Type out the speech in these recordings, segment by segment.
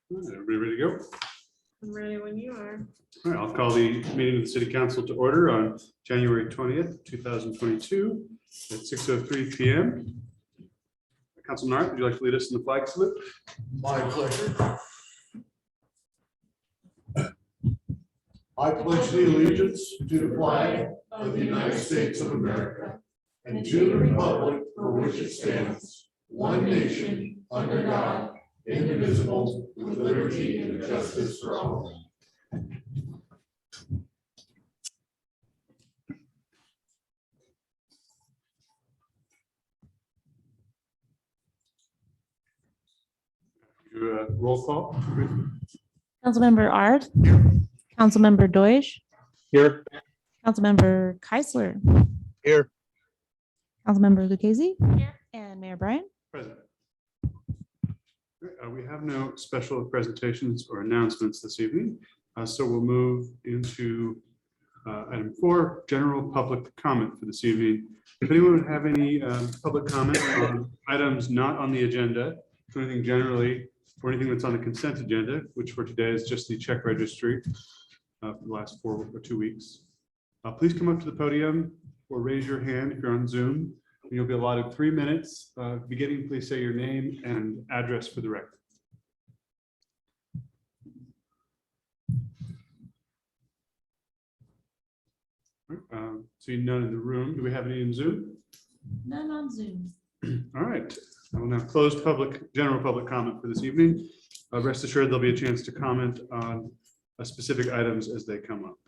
All right, everybody ready to go? I'm ready when you are. All right, I'll call the meeting of the City Council to order on January 20th, 2022 at 6:03 p.m. Councilman Narth, would you like to lead us in the flag salute? My pleasure. I pledge the allegiance to the flag of the United States of America and to the republic for which it stands, one nation, under God, indivisible, with liberty and justice for all. Do a roll call. Councilmember Ard. Councilmember Deutsch. Here. Councilmember Keisler. Here. Councilmember Lucchese. Here. And Mayor Bryan. Present. We have no special presentations or announcements this evening, so we'll move into item 4, general public comment for this evening. If anyone would have any public comment on items not on the agenda, or anything generally, or anything that's on the consent agenda, which for today is just the check registry for the last 4 or 2 weeks, please come up to the podium or raise your hand if you're on Zoom. You'll be allotted 3 minutes. Beginning, please say your name and address for the record. Seeing none in the room. Do we have any in Zoom? None on Zoom. All right. I will now close general public comment for this evening. Rest assured there'll be a chance to comment on specific items as they come up.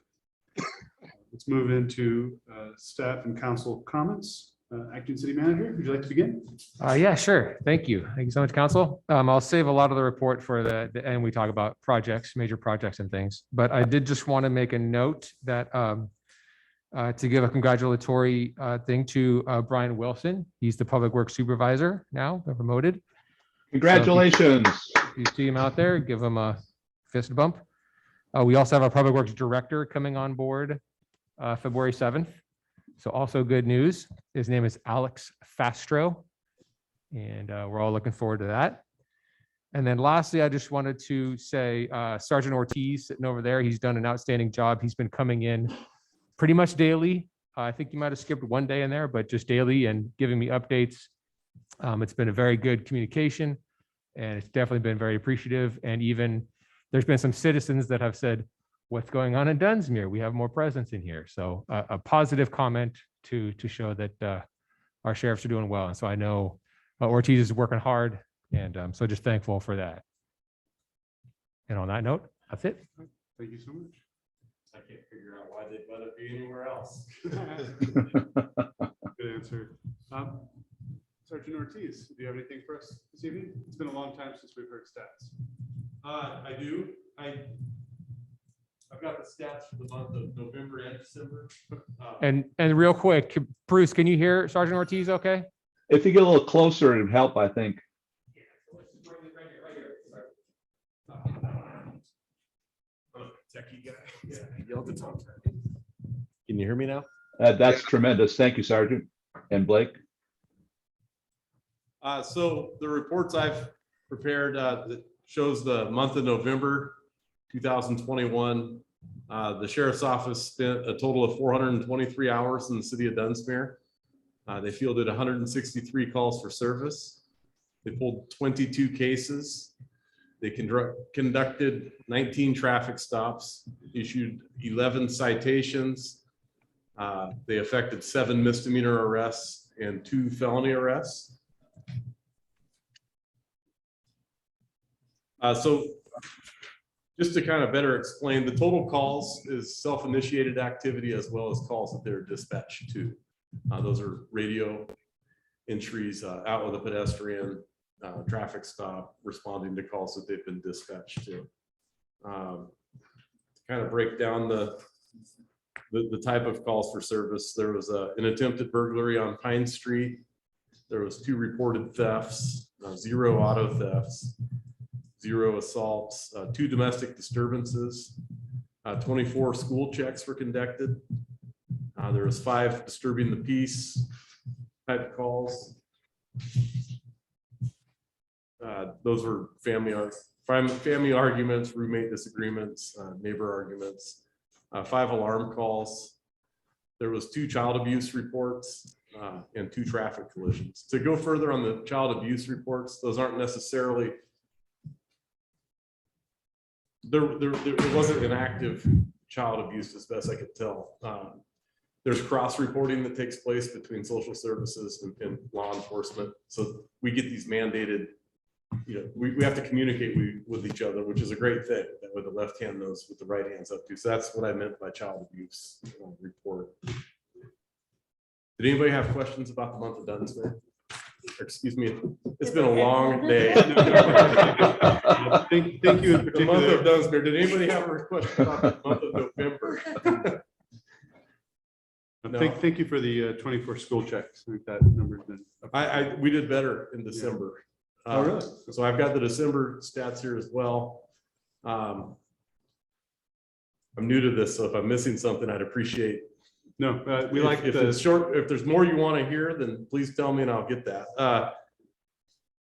Let's move into staff and council comments. Acting City Manager, would you like to begin? Yeah, sure. Thank you. Thank you so much, Council. I'll save a lot of the report for the end. We talk about projects, major projects and things. But I did just want to make a note that to give a congratulatory thing to Brian Wilson. He's the Public Works Supervisor now, promoted. Congratulations. So if you see him out there, give him a fist bump. We also have our Public Works Director coming on board February 7th. So also good news. His name is Alex Fastro, and we're all looking forward to that. And then lastly, I just wanted to say Sergeant Ortiz sitting over there, he's done an outstanding job. He's been coming in pretty much daily. I think you might have skipped one day in there, but just daily and giving me updates. It's been a very good communication, and it's definitely been very appreciative. And even there's been some citizens that have said, what's going on in Dunsmuir? We have more presence in here. So a positive comment to show that our sheriffs are doing well. And so I know Ortiz is working hard, and so just thankful for that. And on that note, that's it. Thank you so much. I can't figure out why they'd rather be anywhere else. Good answer. Sergeant Ortiz, do you have anything for us this evening? It's been a long time since we've heard stats. I do. I've got the stats for the month of November and December. And real quick, Bruce, can you hear Sergeant Ortiz okay? If you get a little closer, it'd help, I think. Techie guy. Yeah, yell at the top. Can you hear me now? That's tremendous. Thank you, Sergeant. And Blake. So the reports I've prepared that shows the month of November 2021. The Sheriff's Office spent a total of 423 hours in the city of Dunsmuir. They fielded 163 calls for service. They pulled 22 cases. They conducted 19 traffic stops, issued 11 citations. They effected 7 misdemeanor arrests and 2 felony arrests. So just to kind of better explain, the total calls is self-initiated activity as well as calls that they're dispatched to. Those are radio entries out with a pedestrian, traffic stop, responding to calls that they've been dispatched to. Kind of break down the type of calls for service. There was an attempted burglary on Pine Street. There was 2 reported thefts, 0 auto thefts, 0 assaults, 2 domestic disturbances, 24 school checks were conducted. There was 5 disturbing the peace type calls. Those were family arguments, roommate disagreements, neighbor arguments, 5 alarm calls. There was 2 child abuse reports and 2 traffic collisions. To go further on the child abuse reports, those aren't necessarily, there wasn't an active child abuse as best I could tell. There's cross-reporting that takes place between social services and law enforcement. So we get these mandated, we have to communicate with each other, which is a great thing. That way the left hand knows what the right hand's up to. So that's what I meant by child abuse report. Did anybody have questions about the month of Dunsmuir? Excuse me, it's been a long day. Thank you in The month of particular. Dunsmuir. Did anybody have a question about the month of November? No. Thank you for the 24 school checks. I think that number's been. We did better in December. Oh, really? So I've got the December stats here as well. I'm new to this, so if I'm missing something, I'd appreciate. No, we like if the it's short, if there's more you want to hear, then please tell me and I'll get that.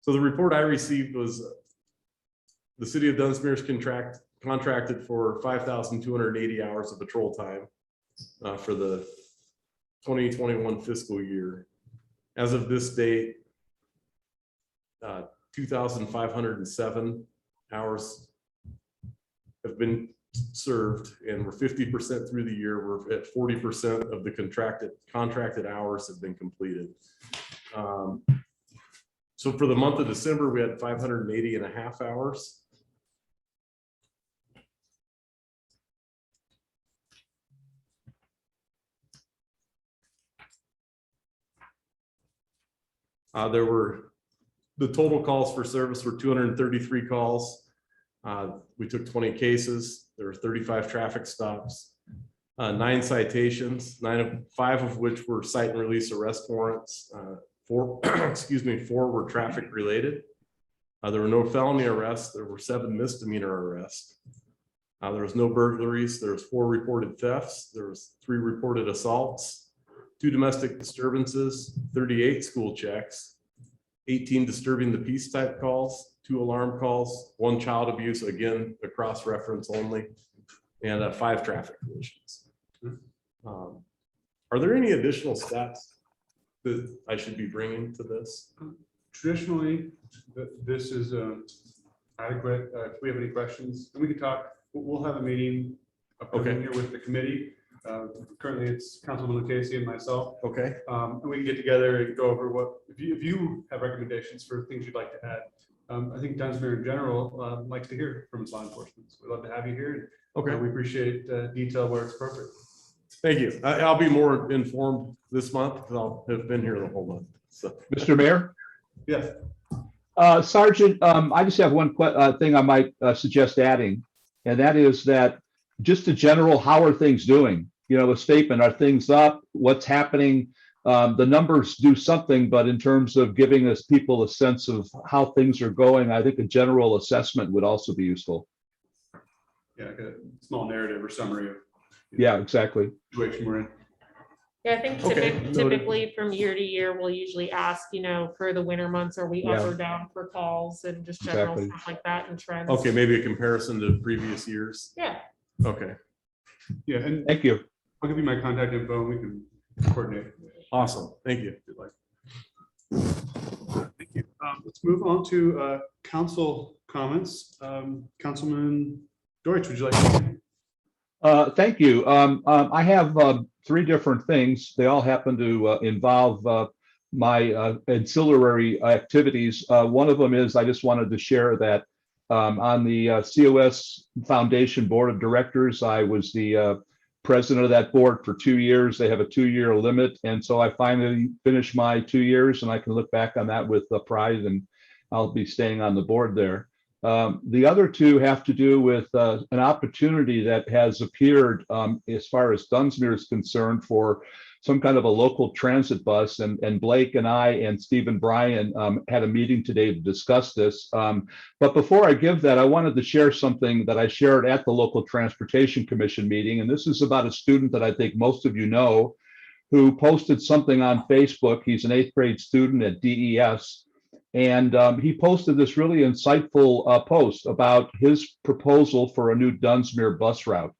So the report I received was the city of Dunsmuir's contracted for 5,280 hours of patrol time for the 2021 fiscal year. As of this date, 2,507 hours have been served, and we're 50% through the year. We're at 40% of the contracted hours have been completed. So for the month of December, we had 580 and a half hours. The total calls for service were 233 calls. We took 20 cases. There were 35 traffic stops, 9 citations, 5 of which were cite and release arrest warrants. 4 were traffic related. There were no felony arrests. There were 7 misdemeanor arrests. There was no burglaries. There was 4 reported thefts. There was 3 reported assaults, 2 domestic disturbances, 38 school checks, 18 disturbing the peace type calls, 2 alarm calls, 1 child abuse, again, a cross reference only, and 5 traffic collisions. Are there any additional stats that I should be bringing to this? traditionally, this is adequate. If we have any questions, and we can talk, we'll have a meeting upcoming here with the committee. Currently, it's Councilman Casey and myself. Okay. And we can get together and go over what, if you have recommendations for things you'd like to add. I think Dunsmuir in general likes to hear from its law enforcement. So we'd love to have you here. Okay. We appreciate detail where it's appropriate. Thank you. I'll be more informed this month because I'll have been here the whole month. So. Mr. Mayor? Yes. Sergeant, I just have one thing I might suggest adding, and that is that just a general, how are things doing? You know, a statement, are things up? What's happening? The numbers do something, but in terms of giving us people a sense of how things are going, I think a general assessment would also be useful. Yeah, like a small narrative or summary of Yeah, exactly. situation we're in. Yeah, I think Okay. typically from year to year, we'll usually ask, you know, for the winter months, are we up Yeah. or down for calls and just general Exactly. stuff like that and trends. Okay, maybe a comparison to previous years. Yeah. Okay, Yeah, and Thank you. I'll give you my contact info and we can coordinate. awesome. Thank you. If you'd like. Thank you. Let's move on to council comments. Councilman Deutsch, would you like to? Thank you. I have 3 different things. They all happen to involve my ancillary activities. One of them is I just wanted to share that on the COS Foundation Board of Directors, I was the president of that board for 2 years. They have a 2-year limit. And so I finally finished my 2 years and I can look back on that with pride, and I'll be staying on the board there. The other 2 have to do with an opportunity that has appeared as far as Dunsmuir is concerned for some kind of a local transit bus. And Blake and I and Stephen Bryan had a meeting today to discuss this. But before I give that, I wanted to share something that I shared at the local transportation commission meeting. And this is about a student that I think most of you know, who posted something on Facebook. He's an 8th grade student at DES. And he posted this really insightful post about his proposal for a new Dunsmuir bus route.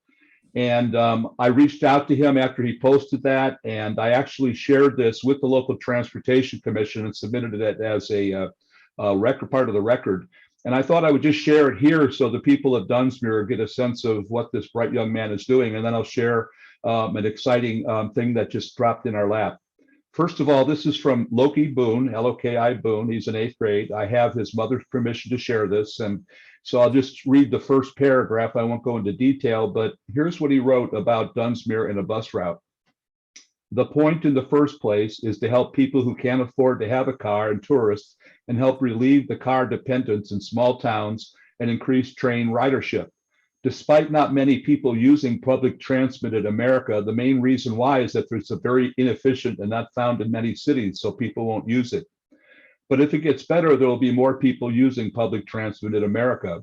And I reached out to him after he posted that, and I actually shared this with the local transportation commission and submitted it as a record, part of the record. And I thought I would just share it here so the people of Dunsmuir get a sense of what this bright young man is doing. And then I'll share an exciting thing that just dropped in our lap. First of all, this is from Loki Boone, L-O-K-I Boone. He's in 8th grade. I have his mother's permission to share this. And so I'll just read the first paragraph. I won't go into detail, but here's what he wrote about Dunsmuir and a bus route. The point in the first place is to help people who can't afford to have a car and tourists, and help relieve the car dependence in small towns and increase train ridership. Despite not many people using public transit in America, the main reason why is that it's a very inefficient and not found in many cities, so people won't use it. But if it gets better, there will be more people using public transit in America.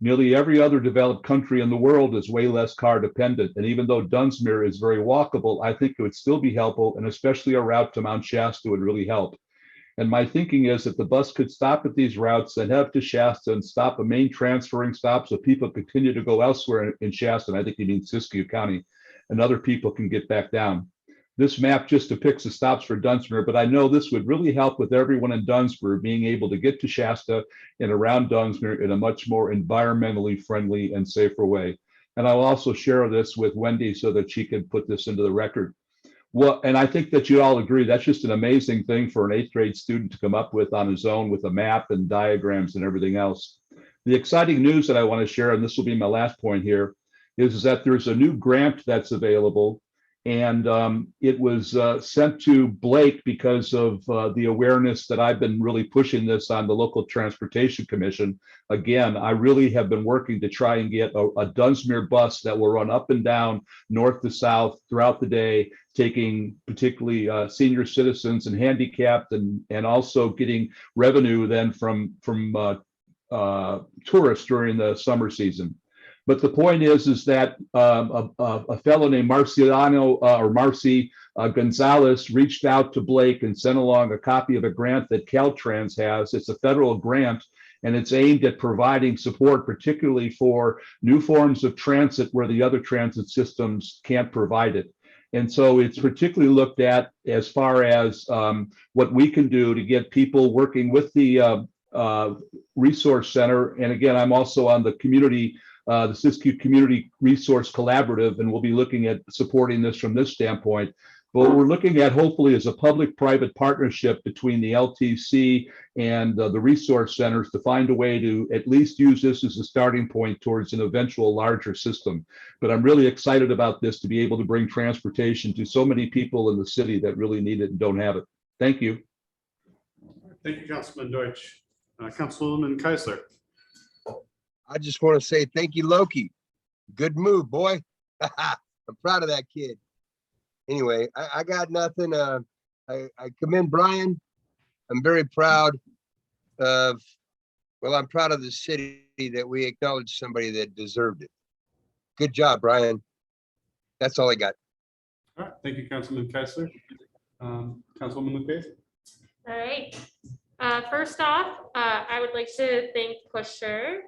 Nearly every other developed country in the world is way less car dependent. And even though Dunsmuir is very walkable, I think it would still be helpful, and especially a route to Mount Shasta would really help. And my thinking is that the bus could stop at these routes and head to Shasta and stop a main transferring stop so people continue to go elsewhere in Shasta. And I think you mean Siskiyou County, and other people can get back down. This map just depicts the stops for Dunsmuir, but I know this would really help with everyone in Dunsmuir being able to get to Shasta and around Dunsmuir in a much more environmentally friendly and safer way. And I'll also share this with Wendy so that she can put this into the record. Well, and I think that you all agree that's just an amazing thing for an 8th grade student to come up with on his own with a map and diagrams and everything else. The exciting news that I want to share, and this will be my last point here, is that there's a new grant that's available. And it was sent to Blake because of the awareness that I've been really pushing this on the local transportation commission. Again, I really have been working to try and get a Dunsmuir bus that will run up and down north to south throughout the day, taking particularly senior citizens and handicapped, and also getting revenue then from tourists during the summer season. But the point is that a fellow named Marcy Gonzalez reached out to Blake and sent along a copy of a grant that Caltrans has. It's a federal grant, and it's aimed at providing support, particularly for new forms of transit where the other transit systems can't provide it. And so it's particularly looked at as far as what we can do to get people working with the resource center. And again, I'm also on the community, the Siskiyou Community Resource Collaborative, and we'll be looking at supporting this from this standpoint. But what we're looking at hopefully is a public-private partnership between the LTC and the resource centers to find a way to at least use this as a starting point towards an eventual larger system. But I'm really excited about this to be able to bring transportation to so many people in the city that really need it and don't have it. Thank you. Thank you, Councilman Deutsch. Councilwoman Keisler. I just want to say thank you, Loki. Good move, boy. I'm proud of that kid. Anyway, I got nothing. I commend Brian. I'm very proud of, well, I'm proud of the city that we acknowledged somebody that deserved it. Good job, Brian. That's all I got. All right, thank you, Councilman Keisler. Councilwoman Lucchese. All right. First off, I would like to thank Pusher.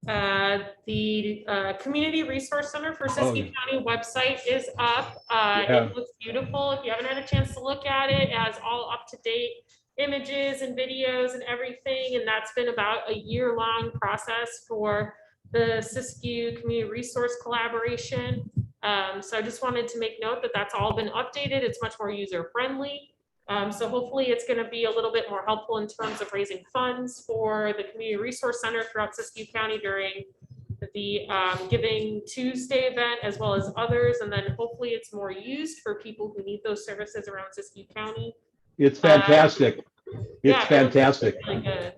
The Community Resource Center for Siskiyou County website is up. It looks beautiful. If you haven't had a chance to look at it, it has all up-to-date images and videos and everything. And that's been about a year-long process for the Siskiyou Community Resource Collaboration. So I just wanted to make note that that's all been updated. It's much more user-friendly. So hopefully it's going to be a little bit more helpful in terms of raising funds for the Community Resource Center throughout Siskiyou County during the Giving Tuesday event, as well as others. And then hopefully it's more used for people who need those services around Siskiyou County. It's fantastic. Yeah, fantastic. It really good.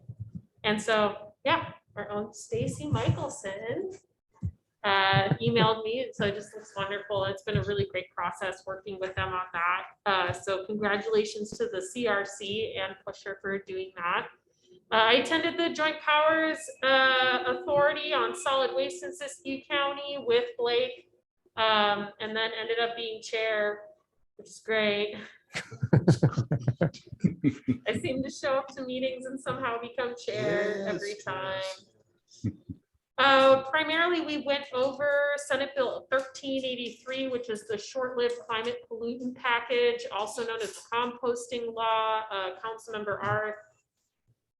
And so, yeah, our own Stacy Michelson emailed me, so it just looks wonderful. It's been a really great process working with them on that. So congratulations to the CRC and Pusher for doing that. I attended the Joint Powers Authority on Solid Waste in Siskiyou County with Blake, and then ended up being chair, which is great. I seem to show up to meetings and somehow become chair every time. Primarily, we went over Senate Bill 1383, which is the short-lived climate pollutant package, also known as the composting law. Councilmember Arth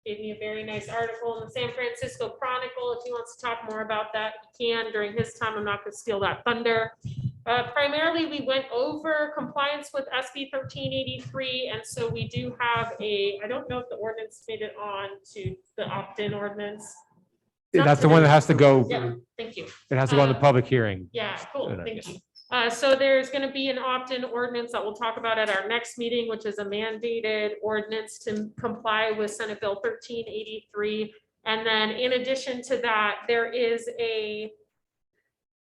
gave me a very nice article in the San Francisco Chronicle. If he wants to talk more about that, he can during his time. I'm not going to steal that thunder. Primarily, we went over compliance with SB 1383, and so we do have I don't know if the ordinance made it on to the opt-in ordinance. That's the one that has to go, Yeah, thank you. it has to go on the public hearing. Yeah, cool, thank you. So there's going to be an opt-in ordinance that we'll talk about at our next meeting, which is a mandated ordinance to comply with Senate Bill 1383. And then in addition to that, there is a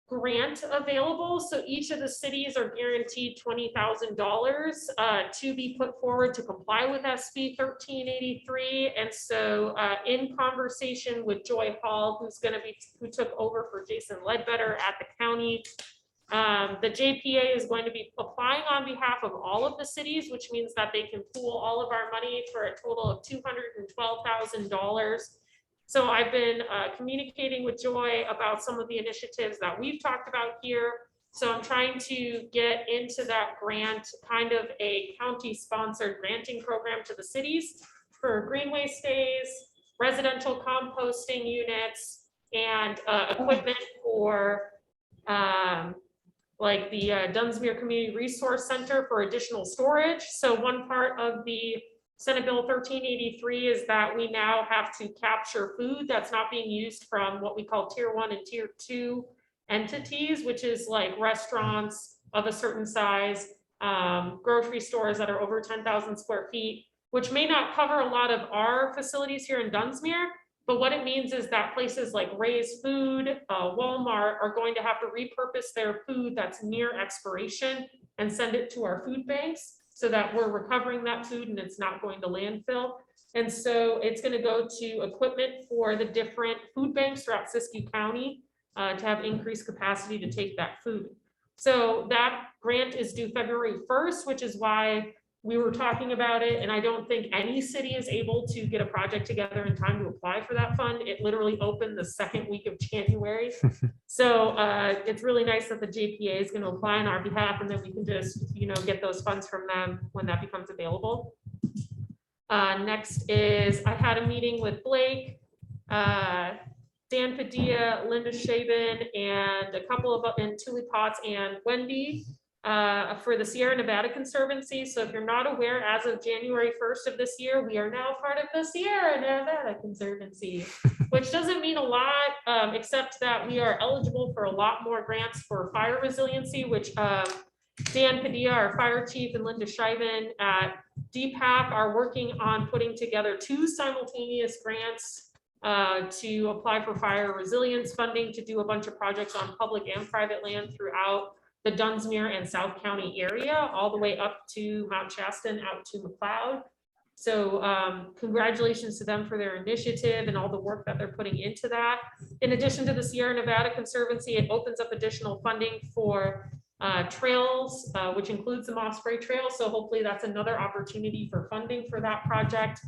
grant available. So each of the cities are guaranteed $20,000 to be put forward to comply with SB 1383. And so in conversation with Joy Hall, who took over for Jason Ledbetter at the county, the JPA is going to be applying on behalf of all of the cities, which means that they can pool all of our money for a total of $212,000. So I've been communicating with Joy about some of the initiatives that we've talked about here. So I'm trying to get into that grant, kind of a county-sponsored granting program to the cities for greenway stays, residential composting units, and equipment for like the Dunsmuir Community Resource Center for additional storage. So one part of the Senate Bill 1383 is that we now have to capture food that's not being used from what we call tier 1 and tier 2 entities, which is like restaurants of a certain size, grocery stores that are over 10,000 square feet, which may not cover a lot of our facilities here in Dunsmuir. But what it means is that places like Ray's Food, Walmart are going to have to repurpose their food that's near expiration and send it to our food banks so that we're recovering that food and it's not going to landfill. And so it's going to go to equipment for the different food banks throughout Siskiyou County to have increased capacity to take that food. So that grant is due February 1st, which is why we were talking about it, and I don't think any city is able to get a project together in time to apply for that fund. It literally opened the second week of January. So it's really nice that the JPA is going to apply on our behalf, and then we can just, get those funds from them when that becomes available. Next is, I had a meeting with Blake, Dan Padilla, Linda Shaben, and a couple of, and Tuli Potts and Wendy, for the Sierra Nevada Conservancy. So if you're not aware, as of January 1st of this year, we are now part of the Sierra Nevada Conservancy, which doesn't mean a lot, except that we are eligible for a lot more grants for fire resiliency, which Dan Padilla, our fire chief, and Linda Shiven at DPAC are working on putting together 2 simultaneous grants to apply for fire resilience funding to do a bunch of projects on public and private land throughout the Dunsmuir and South County area, all the way up to Mount Shasta and out to McLeod. So congratulations to them for their initiative and all the work that they're putting into that. In addition to the Sierra Nevada Conservancy, it opens up additional funding for trails, which includes the Moss Spray Trail. So hopefully that's another opportunity for funding for that project,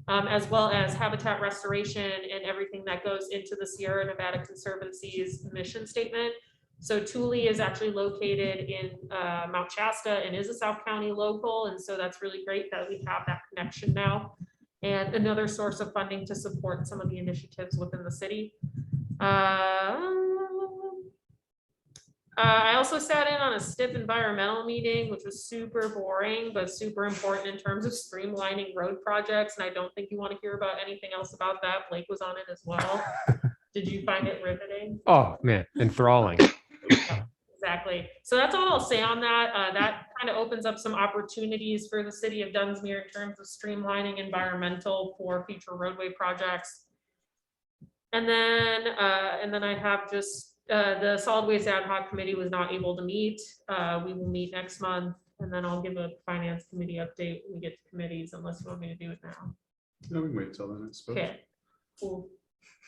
as well as habitat restoration and everything that goes into the Sierra Nevada Conservancy's mission statement. So Tuli is actually located in Mount Shasta and is a South County local. And so that's really great that we have that connection now, and another source of funding to support some of the initiatives within the city. I also sat in on a STIP environmental meeting, which was super boring, but super important in terms of streamlining road projects. And I don't think you want to hear about anything else about that. Blake was on it as well. Did you find it riveting? Oh, man, enthralling. Exactly. So that's all I'll say on that. That kind of opens up some opportunities for the city of Dunsmuir in terms of streamlining environmental for future roadway projects. And then I have just the solid waste ad hoc committee was not able to meet. We will meet next month, and then I'll give a finance committee update when we get to committees, unless you want me to do it now. No, we can wait till then, I suppose. Okay, cool.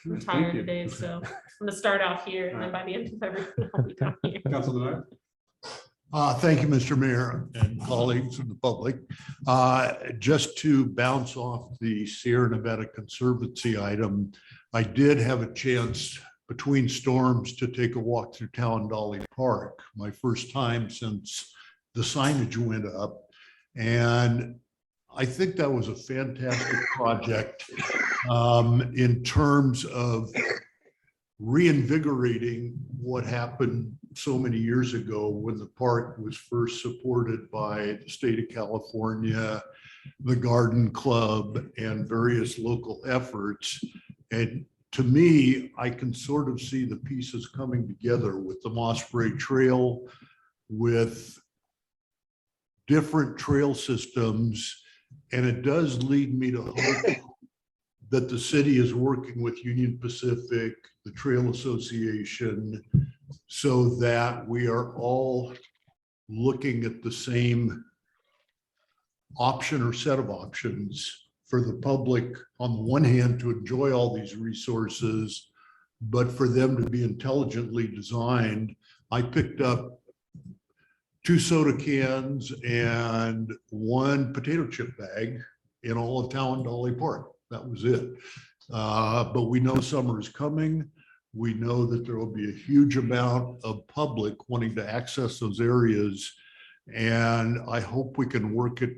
I'm Thank tired you. today, so I'm gonna start off here, and then by the end of everything, I'll be done here. Councilman Ives? Thank you, Mr. Mayor and colleagues of the public. Just to bounce off the Sierra Nevada Conservancy item, I did have a chance between storms to take a walk through Dolly Park, my first time since the signage went up. And I think that was a fantastic project in terms of reinvigorating what happened so many years ago when the park was first supported by the state of California, the Garden Club, and various local efforts. And to me, I can sort of see the pieces coming together with the Mossbury Trail, with different trail systems. And it does lead me to hope that the city is working with Union Pacific, the Trail Association, so that we are all looking at the same option or set of options for the public, on the one hand, to enjoy all these resources, but for them to be intelligently designed. I picked up 2 soda cans and 1 potato chip bag in all of Dolly Park. That was it. But we know summer is coming. We know that there will be a huge amount of public wanting to access those areas. And I hope we can work it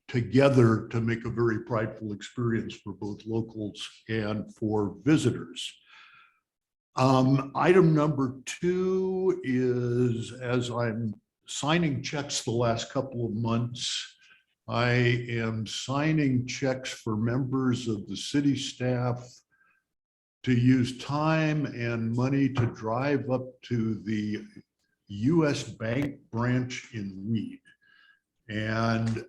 together to make a very prideful experience for both locals and for visitors. Item number 2 is, as I'm signing checks the last couple of months, I am signing checks for members of the city staff to use time and money to drive up to the US Bank branch in Weed. And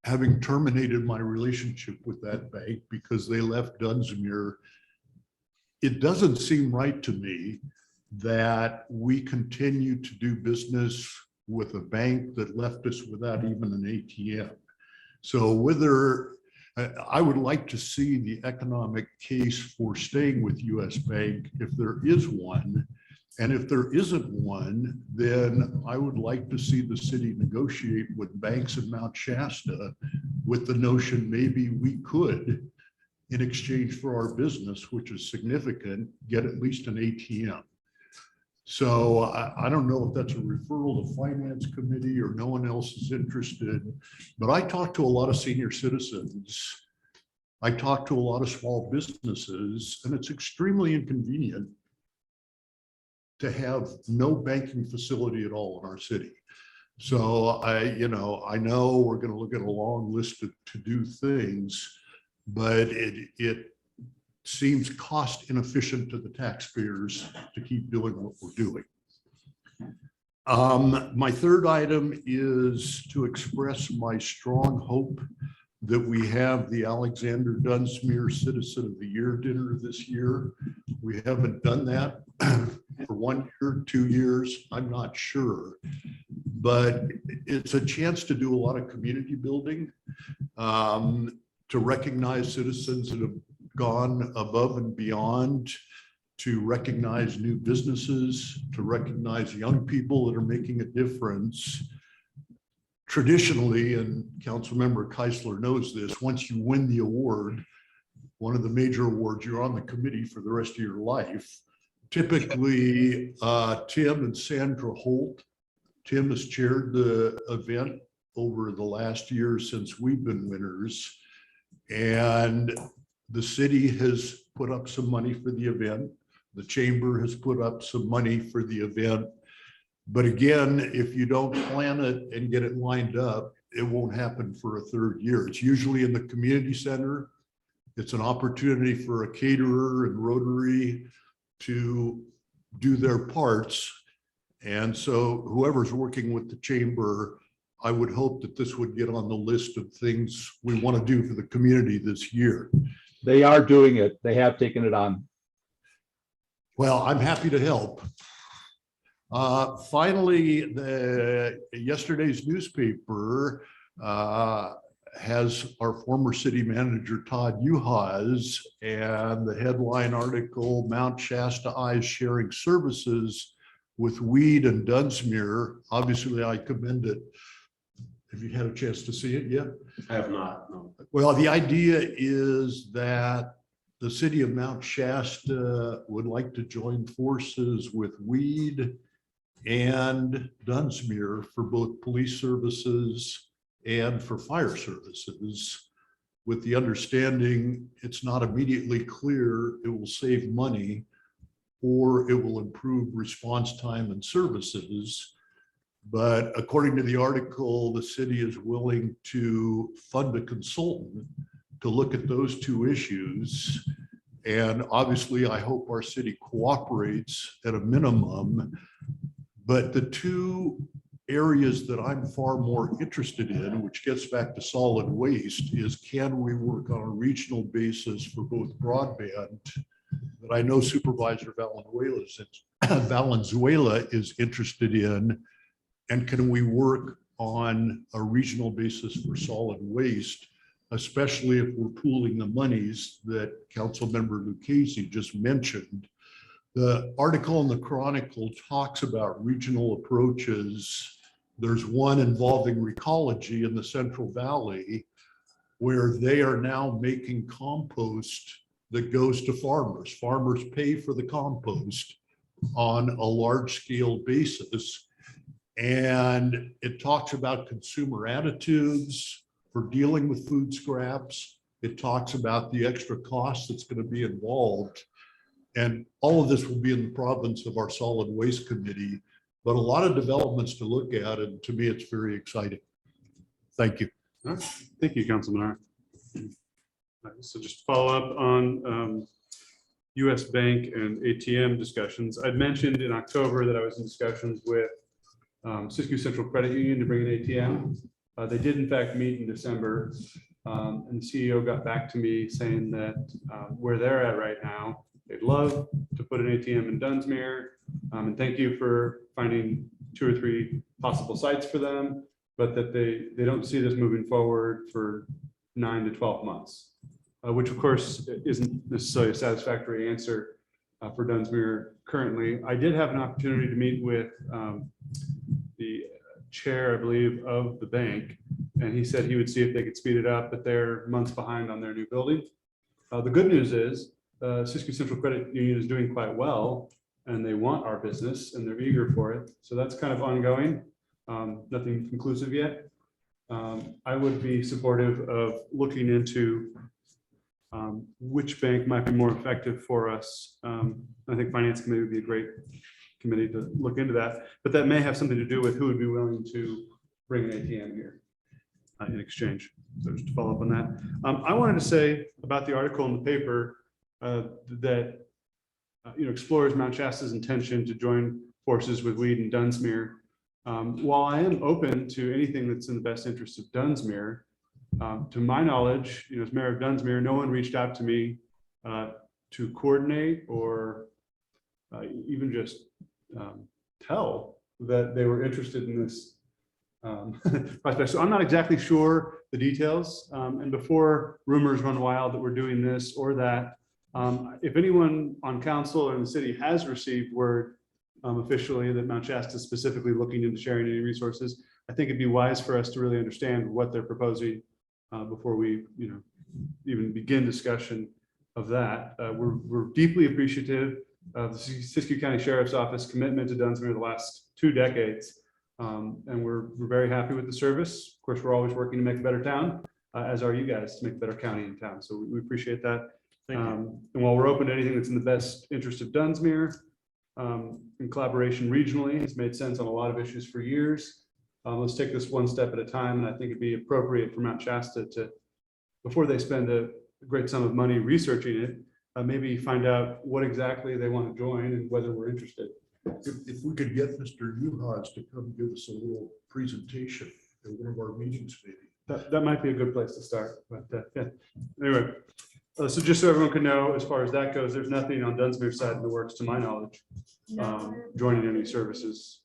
having terminated my relationship with that bank because they left Dunsmuir, it doesn't seem right to me that we continue to do business with a bank that left us without even an ATM. So whether I would like to see the economic case for staying with US Bank, if there is one. And if there isn't one, then I would like to see the city negotiate with banks in Mount Shasta with the notion maybe we could, in exchange for our business, which is significant, get at least an ATM. So I don't know if that's a referral to finance committee or no one else is interested, but I talk to a lot of senior citizens. I talk to a lot of small businesses, and it's extremely inconvenient to have no banking facility at all in our city. So I know we're going to look at a long list of to-do things, but it seems cost inefficient to the taxpayers to keep doing what we're doing. My third item is to express my strong hope that we have the Alexander Dunsmuir Citizen of the Year dinner this year. We haven't done that for 1 year, 2 years, I'm not sure. But it's a chance to do a lot of community building, to recognize citizens that have gone above and beyond, to recognize new businesses, to recognize young people that are making a difference. Traditionally, and Councilmember Keisler knows this, once you win the award, one of the major awards, you're on the committee for the rest of your life. Typically, Tim and Sandra Holt. Tim has chaired the event over the last year since we've been winners. And the city has put up some money for the event. The chamber has put up some money for the event. But again, if you don't plan it and get it lined up, it won't happen for a third year. It's usually in the community center. It's an opportunity for a caterer and Rotary to do their parts. And so whoever's working with the chamber, I would hope that this would get on the list of things we want to do for the community this year. They are doing it. They have taken it on. Well, I'm happy to help. Finally, yesterday's newspaper has our former city manager, Todd Uhas, and the headline article, Mount Shasta Eyes Sharing Services with weed and Dunsmuir. Obviously, I commend it. Have you had a chance to see it yet? I have not, no. Well, the idea is that the city of Mount Shasta would like to join forces with weed and Dunsmuir for both police services and for fire services, with the understanding it's not immediately clear it will save money or it will improve response time and services. But according to the article, the city is willing to fund a consultant to look at those two issues. And obviously, I hope our city cooperates at a minimum. But the two areas that I'm far more interested in, which gets back to solid waste, is can we work on a regional basis for both broadband, that I know Supervisor Valenzuela is interested in, and can we work on a regional basis for solid waste, especially if we're pooling the monies that Councilmember Lucchese just mentioned. The article in the Chronicle talks about regional approaches. There's one involving Recology in the Central Valley, where they are now making compost that goes to farmers. Farmers pay for the compost on a large scale basis. And it talks about consumer attitudes for dealing with food scraps. It talks about the extra cost that's going to be involved. And all of this will be in the province of our solid waste committee, but a lot of developments to look at. And to me, it's very exciting. Thank you. All right. Thank you, Councilman Hart. So just to follow up on US Bank and ATM discussions. I'd mentioned in October that I was in discussions with Siskiyou Central Credit Union to bring an ATM. They did in fact meet in December, and the CEO got back to me saying that where they're at right now, they'd love to put an ATM in Dunsmuir, and thank you for finding 2 or 3 possible sites for them, but that they don't see this moving forward for 9 to 12 months, which of course isn't necessarily a satisfactory answer for Dunsmuir currently. I did have an opportunity to meet with the chair, I believe, of the bank, and he said he would see if they could speed it up, but they're months behind on their new building. The good news is Siskiyou Central Credit Union is doing quite well, and they want our business and they're eager for it. So that's kind of ongoing. Nothing conclusive yet. I would be supportive of looking into which bank might be more effective for us. I think Finance Committee would be a great committee to look into that, but that may have something to do with who would be willing to bring an ATM here in exchange. So just to follow up on that. I wanted to say about the article in the paper that explores Mount Shasta's intention to join forces with Weed and Dunsmuir. While I am open to anything that's in the best interest of Dunsmuir, to my knowledge, as mayor of Dunsmuir, no one reached out to me to coordinate or even just tell that they were interested in this prospect. So I'm not exactly sure the details. And before rumors run wild that we're doing this or that, if anyone on council or in the city has received word officially that Mount Shasta is specifically looking into sharing any resources, I think it'd be wise for us to really understand what they're proposing before we, even begin discussion of that. We're deeply appreciative of the Siskiyou County Sheriff's Office commitment to Dunsmuir the last 2 decades, and we're very happy with the service. Of course, we're always working to make a better town, as are you guys, to make a better county and town. So we appreciate that. And while we're open to anything that's in the best interest of Dunsmuir, in collaboration regionally, it's made sense on a lot of issues for years. Let's take this one step at a time, and I think it'd be appropriate for Mount Shasta to, before they spend a great sum of money researching it, maybe find out what exactly they want to join and whether we're interested. If we could get Mr. Uhas to come give us a little presentation at one of our meetings, maybe. That might be a good place to start, but yeah. Anyway, so just so everyone can know, as far as that goes, there's nothing on Dunsmuir's side in the works, to my knowledge, joining any services.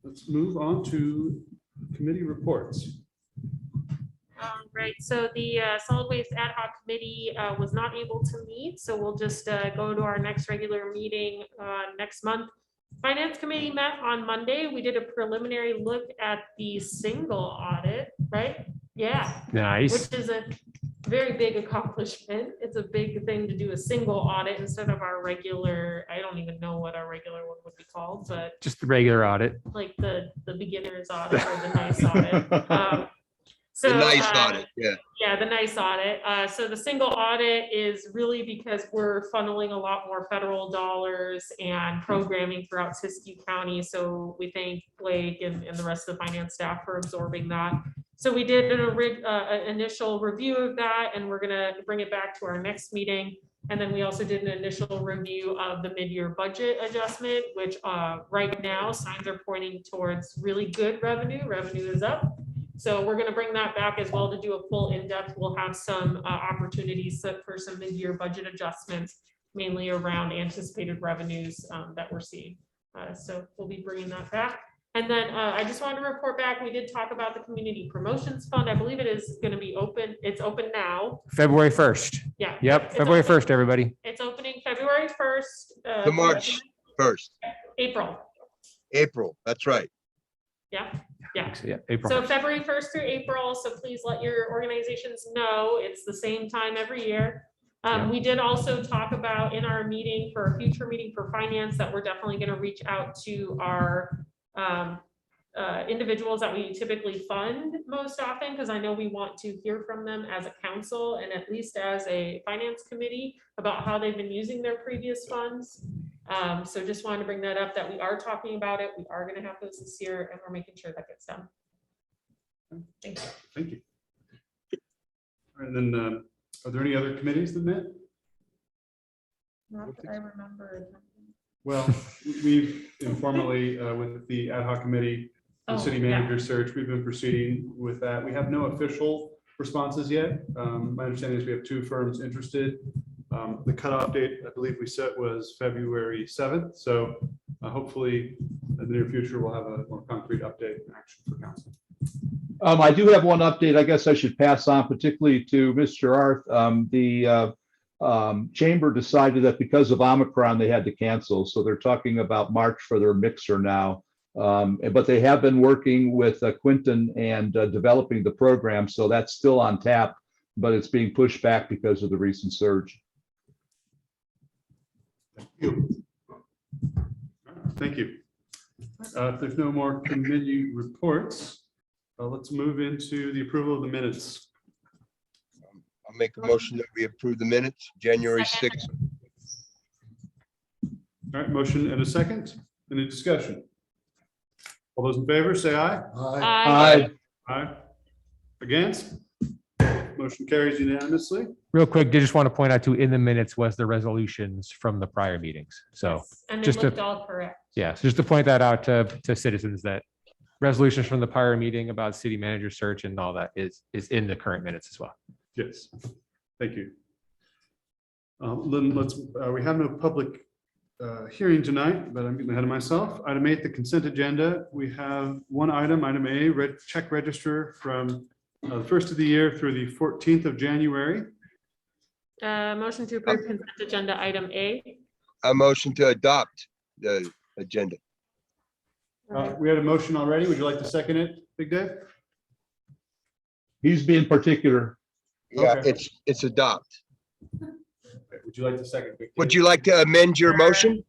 Let's move on to committee reports. Right, so the solid waste ad hoc committee was not able to meet, so we'll just go to our next regular meeting next month. Finance committee met on Monday. We did a preliminary look at the single audit, right? Yeah, Nice. which is a very big accomplishment. It's a big thing to do a single audit instead of our regular, I don't even know what our regular one would be called, but Just the regular audit. like the beginner's audit or the nice audit. So, The nice audit, yeah. yeah, the nice audit. So the single audit is really because we're funneling a lot more federal dollars and programming throughout Siskiyou County. So we thank Blake and the rest of the finance staff for absorbing that. So we did an initial review of that, and we're gonna bring it back to our next meeting. And then we also did an initial review of the mid-year budget adjustment, which right now signs are pointing towards really good revenue. Revenue is up. So we're gonna bring that back as well to do a full in-depth. We'll have some opportunities for some mid-year budget adjustments, mainly around anticipated revenues that we're seeing. So we'll be bringing that back. And then I just wanted to report back, we did talk about the Community Promotions Fund. I believe it is gonna be open. It's open now. February 1st. Yeah. Yep, It's February open. 1st, everybody. It's opening February 1st. To March 1st, April, that's right. Yeah, yeah. So, yeah, April. So 1st. February 1st through April, so please let your organizations know. It's the same time every year. Yeah. We did also talk about in our meeting for a future meeting for finance that we're definitely going to reach out to our individuals that we typically fund most often, because I know we want to hear from them as a council and at least as a finance committee about how they've been using their previous funds. So just wanted to bring that up, that we are talking about it. We are going to have those this year, and we're making sure that gets done. Thank you. Thank you. All right, then, are there any other committees that met? Not that I remember. Well, we've informally, with the ad hoc committee, the Oh, city yeah. manager search, we've been proceeding with that. We have no official responses yet. My understanding is we have 2 firms interested. The cutoff date, I believe we set was February 7th. So hopefully in the near future, we'll have a more concrete update and action for council. I do have one update I guess I should pass on, particularly to Mr. Arth. The chamber decided that because of Omicron, they had to cancel. So they're talking about March for their mixer now. But they have been working with Quinton and developing the program. So that's still on tap, but it's being pushed back because of the recent surge. Thank you. If there's no more committee reports, let's move into the approval of the minutes. I'll make a motion that we approve the minutes, January 6th. All right, motion and a second. Any discussion? All those in favor, say aye. Aye. Aye. Against? Motion carries unanimously. Real quick, I just want to point out too, in the minutes was the resolutions from the prior meetings. So, And they just to- looked all correct. yeah, so just to point that out to citizens that resolutions from the prior meeting about city manager search and all that is in the current minutes as well. Yes, thank you. Then let's, we have no public hearing tonight, but I'm getting ahead of myself. Item 8, the consent agenda. We have one item, item A, check register from the 1st of the year through the 14th of January. Motion to approve consent agenda item A. A motion to adopt the agenda. We had a motion already. Would you like to second it, Big Dave? He's being particular. Yeah, Okay. it's adopt. Would you like to second? Big Would Dave? you like to amend your motion?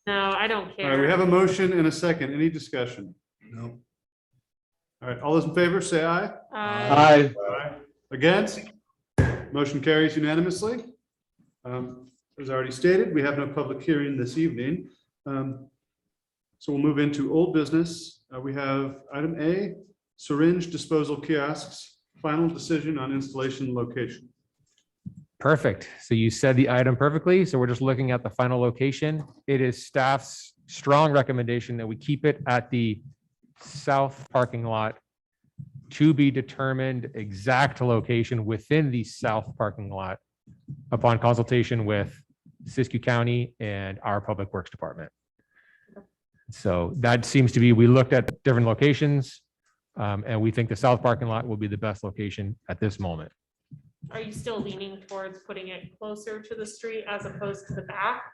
No, I don't All right, we care. have a motion and a second. Any discussion? No. All right, all those in favor, say aye. Aye. Against? Motion carries unanimously. As already stated, we have no public hearing this evening. So we'll move into old business. We have item A, syringe disposal kiosks, final decision on installation location. Perfect. So you said the item perfectly. So we're just looking at the final location. It is staff's strong recommendation that we keep it at the south parking lot, to be determined exact location within the south parking lot upon consultation with Siskiyou County and our Public Works Department. So that seems to be, we looked at different locations. And we think the south parking lot will be the best location at this moment. Are you still leaning towards putting it closer to the street as opposed to the back?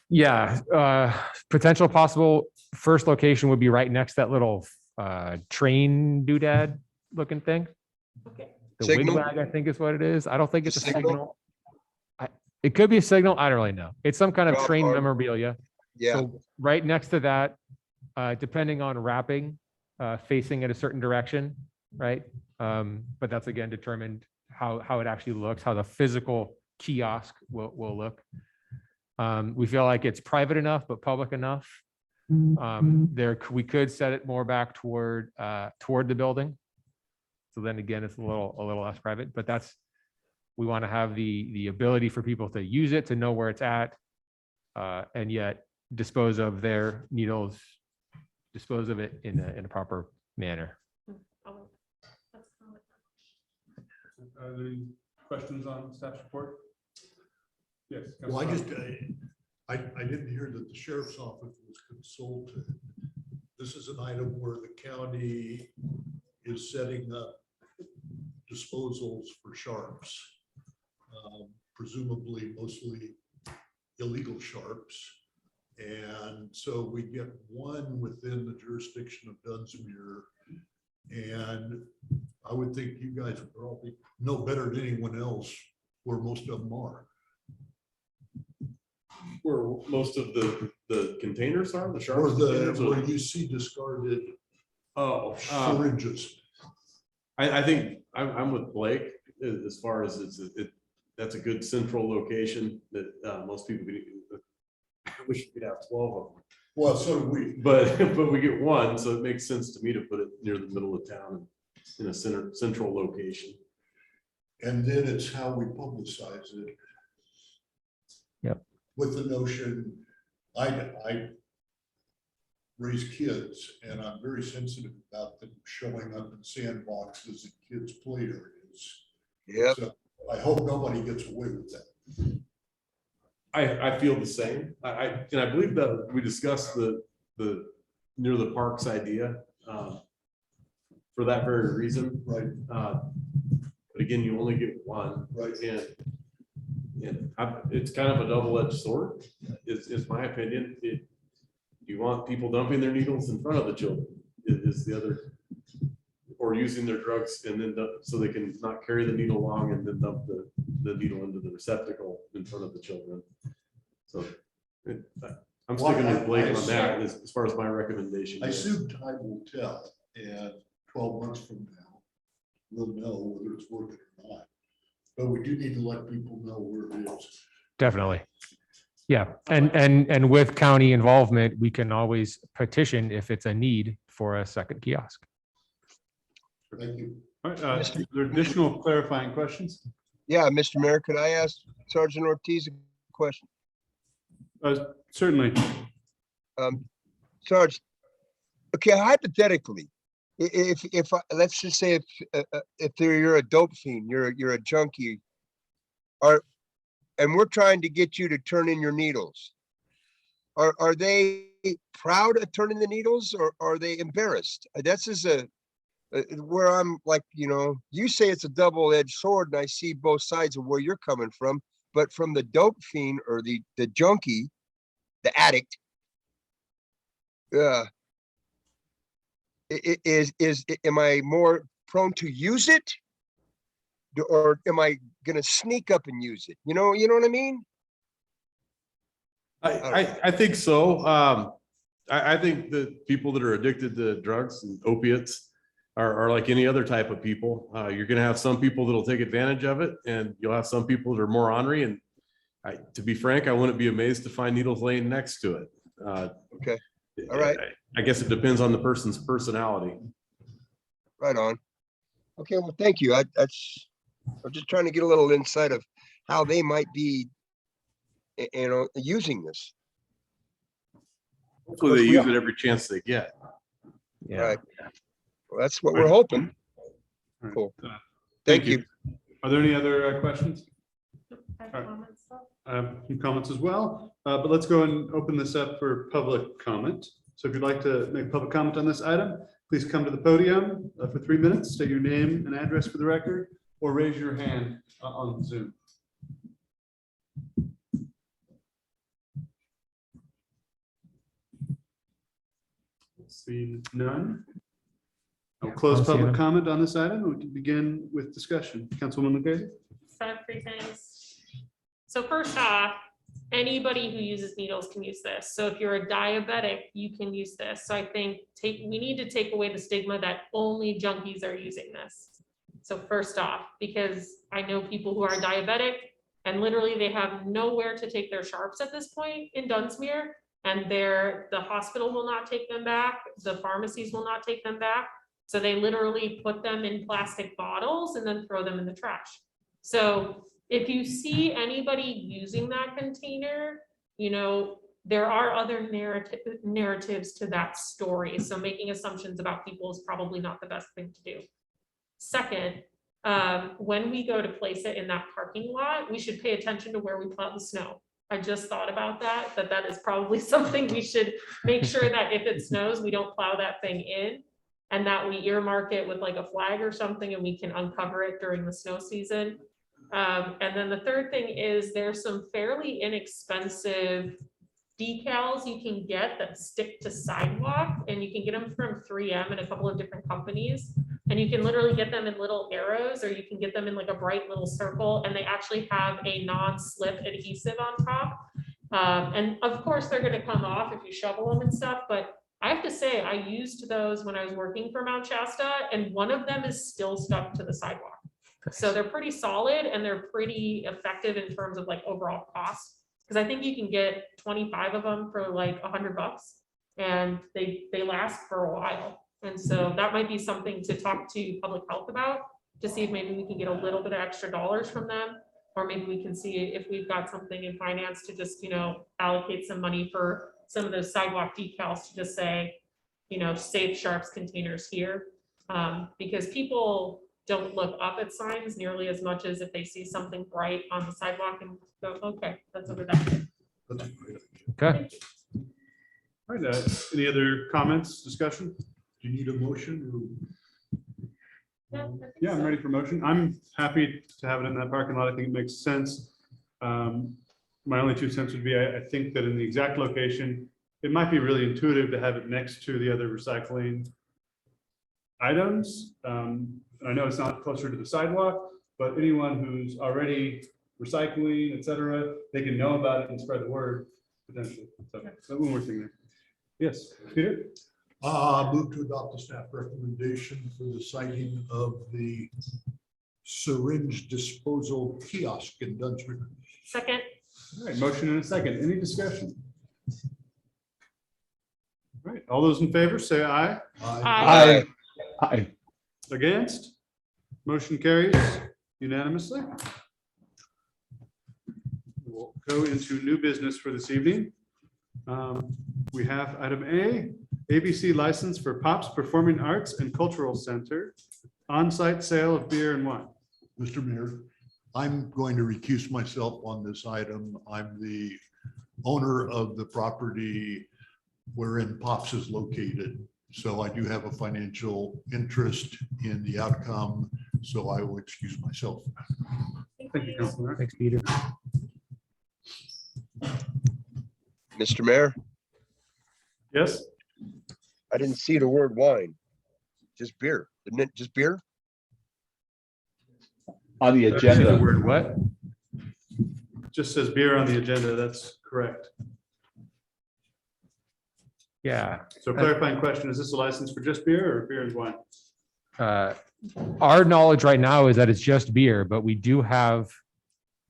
Yeah, potential possible first location would be right next to that little train doodad looking thing. Okay. The Signal? wigwag, I think is what it is. I don't think it's a Signal? signal. It could be a signal. I don't really know. It's some kind of Golf train cart. memorabilia. Yeah, So right next to that, depending on wrapping, facing in a certain direction, right? But that's again determined how it actually looks, how the physical kiosk will look. We feel like it's private enough, but public enough. We could set it more back toward the building. So then again, it's a little less private, but we want to have the ability for people to use it, to know where it's at, and yet dispose of their needles, dispose of it in a proper manner. Oh, that's not- Are there any questions on staff's report? Yes. Well, I Councilor. just, I didn't hear that the sheriff's office was consulted. This is an item where the county is setting up disposals for sharps. Presumably mostly illegal sharps. And so we get one within the jurisdiction of Dunsmuir. And I would think you guys would probably know better than anyone else where most of them are. Where most of the containers are, the Or sharps containers where are- you see discarded syringes. I think I'm with Blake as far as that's a good central location that most people could. I wish we could have 12 of them, Well, so do we. but we get one, so it makes sense to me to put it near the middle of town in a central location. And then it's how we publicize it. Yep. With the notion, I raise kids and I'm very sensitive about them showing up in sandboxes and kids' play areas. yep. So I hope nobody gets away with that. I feel the same. I believe that we discussed the near the parks idea for that very reason. Right, But again, you only get one. right. And it's kind of a double-edged sword, is my opinion. You want people dumping their needles in front of the children is the other, or using their drugs and then so they can not carry the needle along and then dump the needle into the receptacle in front of the children. So I'm sticking with Blake on that as far as my recommendation. I goes. assume time will tell, and 12 months from now, we'll know whether it's working or not. But we do need to let people know where it is. Definitely. Yeah, and with county involvement, we can always petition if it's a need for a second kiosk. Thank you. All right, are there additional clarifying questions? Yeah, Mr. Mayor, could I ask Sergeant Ortiz a question? Certainly. Sarge, okay, hypothetically, if let's just say if you're a dope fiend, you're a junkie, and we're trying to get you to turn in your needles, are they proud of turning the needles or are they embarrassed? That's just where I'm like, you say it's a double-edged sword, and I see both sides of where you're coming from, but from the dope fiend or the junkie, the addict, am I more prone to use it, or am I gonna sneak up and use it? You know what I mean? I think so. I think that people that are addicted to drugs and opiates are like any other type of people. You're gonna have some people that'll take advantage of it, and you'll have some people that are more ornery. And to be frank, I wouldn't be amazed to find needles laying next to it. Okay, all right. I guess it depends on the person's personality. Right on. Okay, well, thank you. I'm just trying to get a little insight of how they might be, using this. Hopefully they use it every chance they get. Yeah. Right. Well, that's what we're hoping. All right, Cool. thank Thank you. Are there any other questions? I have All right. comments, though. Some comments as well, but let's go and open this up for public comment. So if you'd like to make public comment on this item, please come to the podium for 3 minutes, state your name and address for the record, or raise your hand on Zoom. See none. I'll close I'll see public them. comment on this item. We can begin with discussion. Councilwoman Lucchese? So I have 3 things. So first off, anybody who uses needles can use this. So if you're a diabetic, you can use this. So I think we need to take away the stigma that only junkies are using this. So first off, because I know people who are diabetic and literally they have nowhere to take their sharps at this point in Dunsmuir, and the hospital will not take them back, the pharmacies will not take them back. So they literally put them in plastic bottles and then throw them in the trash. So if you see anybody using that container, you know, there are other narratives to that story. So making assumptions about people is probably not the best thing to do. Second, when we go to place it in that parking lot, we should pay attention to where we plow the snow. I just thought about that is probably something we should make sure that if it snows, we don't plow that thing in, and that we earmark it with like a flag or something and we can uncover it during the snow season. And then the third thing is there's some fairly inexpensive decals you can get that stick to sidewalk, and you can get them from 3M and a couple of different companies. And you can literally get them in little arrows, or you can get them in like a bright little circle, and they actually have a non-slip adhesive on top. And of course they're gonna come off if you shovel them and stuff, but I have to say, I used those when I was working for Mount Shasta, and one of them is still stuck to the sidewalk. So they're pretty solid and they're pretty effective in terms of like overall cost. Because I think you can get 25 of them for like $100, and they last for a while. And so that might be something to talk to public health about, to see if maybe we can get a little bit of extra dollars from them, or maybe we can see if we've got something in finance to just, you know, allocate some money for some of those sidewalk decals to just say, you know, safe sharps containers here. Because people don't look up at signs nearly as much as if they see something bright on the sidewalk and go, okay, that's over there. That's a great idea. Okay. All right, any other comments, discussion? Do you need a motion Yeah, I think Yeah, I'm so. ready for motion. I'm happy to have it in that parking lot. I think it makes sense. My only 2 cents would be, I think that in the exact location, it might be really intuitive to have it next to the other recycling items. I know it's not closer to the sidewalk, but anyone who's already recycling, et cetera, they can know about it and spread the word potentially. So that's one more thing there. Yes, Peter? Move to adopt the staff recommendation for the siting of the syringe disposal kiosk in Dunsmuir. Second, All right, motion and a second. Any discussion? All right, all those in favor, say aye. Aye. Aye. Against? Motion carries unanimously. We'll go into new business for this evening. We have item A, ABC license for Pops Performing Arts and Cultural Center, on-site sale of beer and wine. Mr. Mayor, I'm going to recuse myself on this item. I'm the owner of the property wherein Pops is located. So I do have a financial interest in the outcome, so I will excuse myself. Thank you, Councilor. Thanks, Peter. Mr. Mayor, Yes? I didn't see the word wine, just beer, isn't it? Just beer? On the The agenda. word what? Just says beer on the agenda. That's correct. Yeah. So clarifying question, is this a license for just beer or beer and wine? Our knowledge right now is that it's just beer, but we do have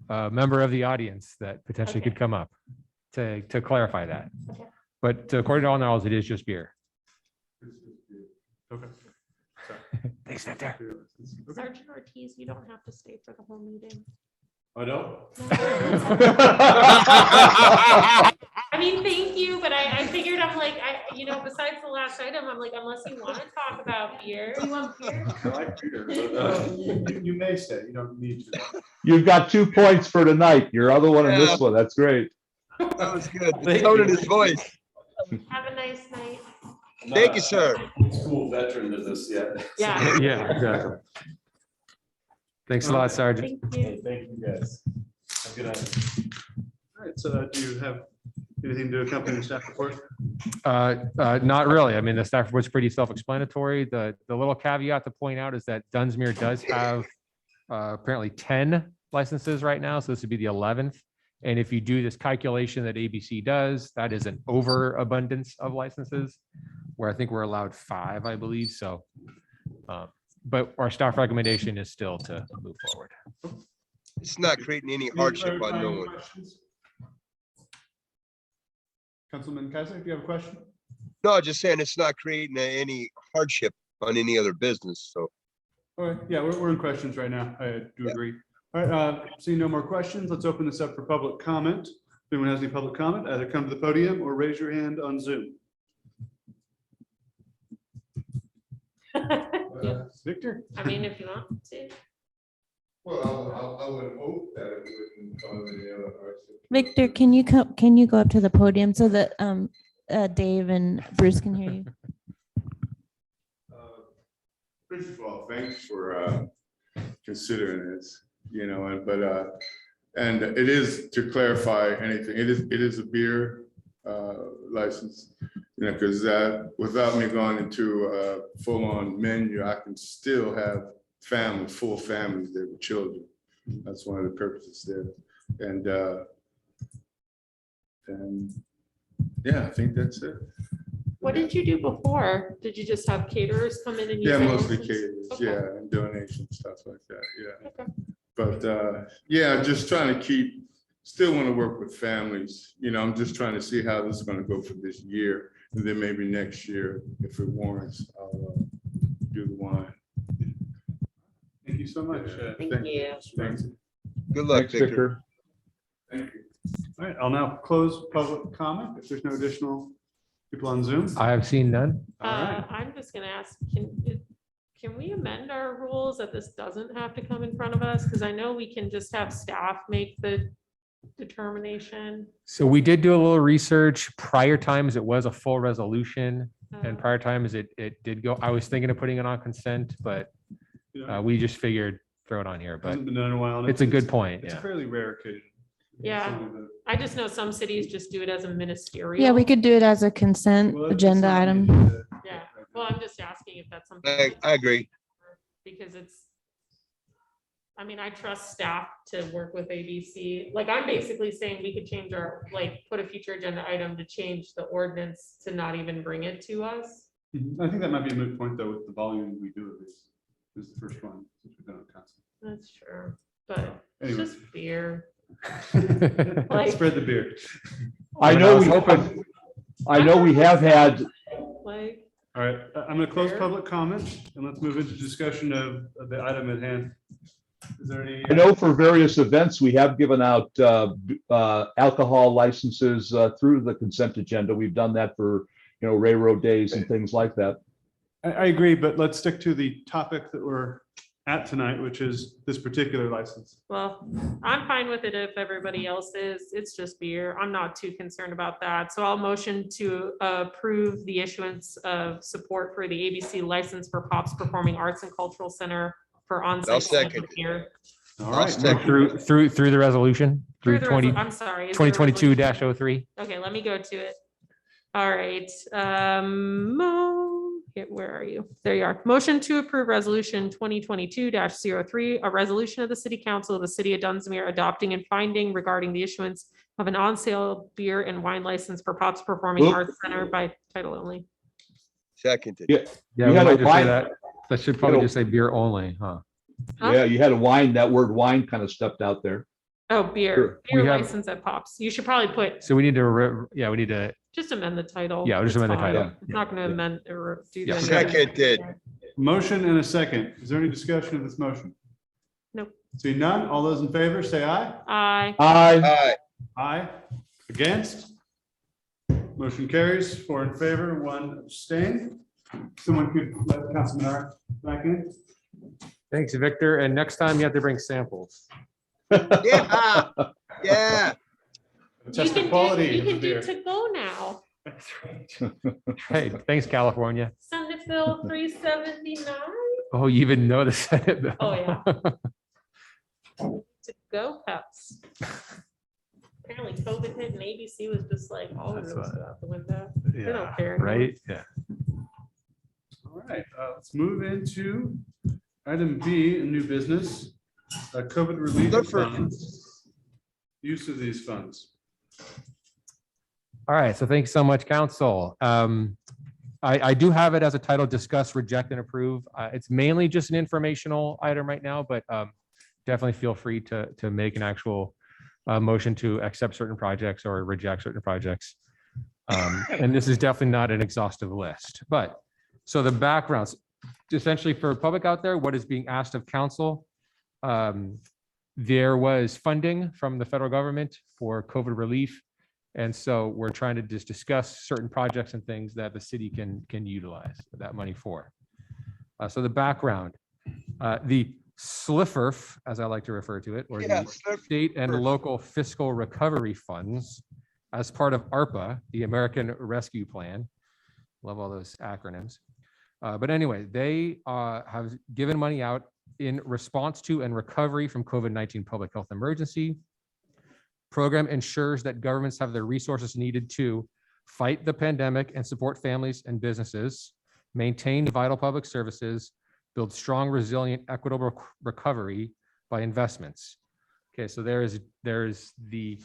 a member of the audience that potentially Okay. could come up to clarify that. Okay. But according to all knowledge, it is just beer. Okay. Thanks, Victor. Okay. Sergeant Ortiz, you don't have to stay for the whole meeting. I don't. I mean, thank you, but I figured I'm like, you know, besides the last item, I'm like, unless you want to talk about beer. You want beer? I like beer, but, you may stay. You don't need to. You've got 2 points for tonight. Your other one and this one. That's great. That was good. The Thank tone you. in his voice. Have a nice night. Thank you, sir. School veteran to this yet. Yeah. Yeah, exactly. Thanks a lot, Sergeant. Thank you. Thank you, guys. Have a good night. All right, so do you have anything to accompany the staff report? Not really. I mean, the staff report's pretty self-explanatory. The little caveat to point out is that Dunsmuir does have apparently 10 licenses right now, so this would be the 11th. And if you do this calculation that ABC does, that is an overabundance of licenses, where I think we're allowed 5, I believe. So, but our staff recommendation is still to move forward. It's not creating any hardship on no one. Councilman Kaiser, do you have a question? No, just saying it's not creating any hardship on any other business. So All right, yeah, we're in questions right now. I do Yeah. agree. All right, seeing no more questions, let's open this up for public comment. If anyone has any public comment, either come to the podium or raise your hand on Zoom. Victor? I mean, if you want to. Well, I would hope that it wouldn't cause any other hardship. Victor, can you go up to the podium so that Dave and Bruce can hear you? First of all, thanks for considering this, and it is, to clarify anything, it is a beer license, because without me going into a full-on menu, I can still have full families there with children. That's one of the purposes there. And yeah, I think that's it. What did you do before? Did you just have caterers come in and use? Yeah, their mostly license? caterers, Okay. yeah, and donations, stuff like that, yeah. Okay. But yeah, just trying to still want to work with families. I'm just trying to see how this is going to go for this year. And then maybe next year, if it warrants, I'll do the wine. Thank you so much. Thank you. Thanks. good luck, Thanks, Victor. Victor. Thank you. All right, I'll now close public comment if there's no additional people on Zoom. I have seen none. All right. I'm just gonna ask, can we amend our rules that this doesn't have to come in front of us? Because I know we can just have staff make the determination. So we did do a little research. Prior times, it was a full resolution, and Uh, prior times it did go. I was thinking of putting it on consent, but Yeah, we just figured throw it on here. But hasn't been done in a while. and it's a good point. It's a Yeah. fairly rare occasion. Yeah. Something that- I just know some cities just do it as a ministerial. Yeah, we could do it as a consent Well, it's agenda something item. you need to- Yeah, well, I'm just asking if that's something. I agree. Because I mean, I trust staff to work with ABC. Like, I'm basically saying we could change put a future agenda item to change the ordinance to not even bring it to us. I think that might be a moot point, though, with the volume we do of this. This is the first one since we've done it constantly. That's true, but it's Anyway. just beer. Spread the beer. I But I know was we, hoping- I know we have had, Like, All right, I'm going to close Fair. public comment and let's move into discussion of the item at hand. Is there any? I know for various events, we have given out alcohol licenses through the consent agenda. We've done that for, railroad days and things like that. I agree, but let's stick to the topic that we're at tonight, which is this particular license. well, I'm fine with it if everybody else is. It's just beer. I'm not too concerned about that. So I'll motion to approve the issuance of support for the ABC license for Pops Performing Arts and Cultural Center for on-site. I'll second it. beer. All I'll right, second. Through the resolution, through Through the 20, I'm sorry. is there a 2022-03. Okay, let me go to it. All right. Where are you? There you are. Motion to approve resolution 2022-03, a resolution of the city council of the city of Dunsmuir adopting and finding regarding the issuance of an on-sale beer and wine license for Pops Performing Whoop. Arts Center by title only. Seconded. Yeah, Yeah, We we had a might just say wine- that. That should probably just say beer only, huh? Huh? Yeah, you had a wine, that word wine kind of stepped out there. Oh, beer, Sure. beer We have- license at Pops. You should probably put, So we need to, we need to, just amend the title. Yeah, we'll just It's amend the fine. title. It's not gonna amend or do Yeah. that. Seconded. motion and a second. Is there any discussion of this motion? Nope. See none? All those in favor, say aye. Aye. Aye. Aye. Aye. Against? Motion carries, 4 in favor, 1 abstain. Someone could let Councilman Art back in. thanks, Victor. And next time you have to bring samples. Yeah. Yeah. Test the quality You of the can do beer. to go now. That's right. Hey, thanks, California. Senate Bill 379. Oh, you even know the Senate bill. Oh, yeah. To go Peps. Apparently COVID hit and ABC was just like, all of That's it was what- out the window. Yeah, don't care anymore. right? Yeah. All right, let's move into item B, new business, COVID relief Clifford. funds. Use of these funds. All right, so thanks so much, council. I do have it as a title, discuss, reject, and approve. It's mainly just an informational item right now, but definitely feel free to make an actual motion to accept certain projects or reject certain projects. And this is definitely not an exhaustive list, but so the backgrounds, essentially for public out there, what is being asked of council? There was funding from the federal government for COVID relief. And so we're trying to just discuss certain projects and things that the city can utilize that money for. So the background, the SLFRF, as I like to refer to it, or Yeah, the state and local fiscal recovery funds, as part of ARPA, the American Rescue Plan. Love all those acronyms. But anyway, they have given money out in response to and recovery from COVID-19 public health emergency. Program ensures that governments have the resources needed to fight the pandemic and support families and businesses, maintain vital public services, build strong, resilient, equitable recovery by investments. Okay, so there is the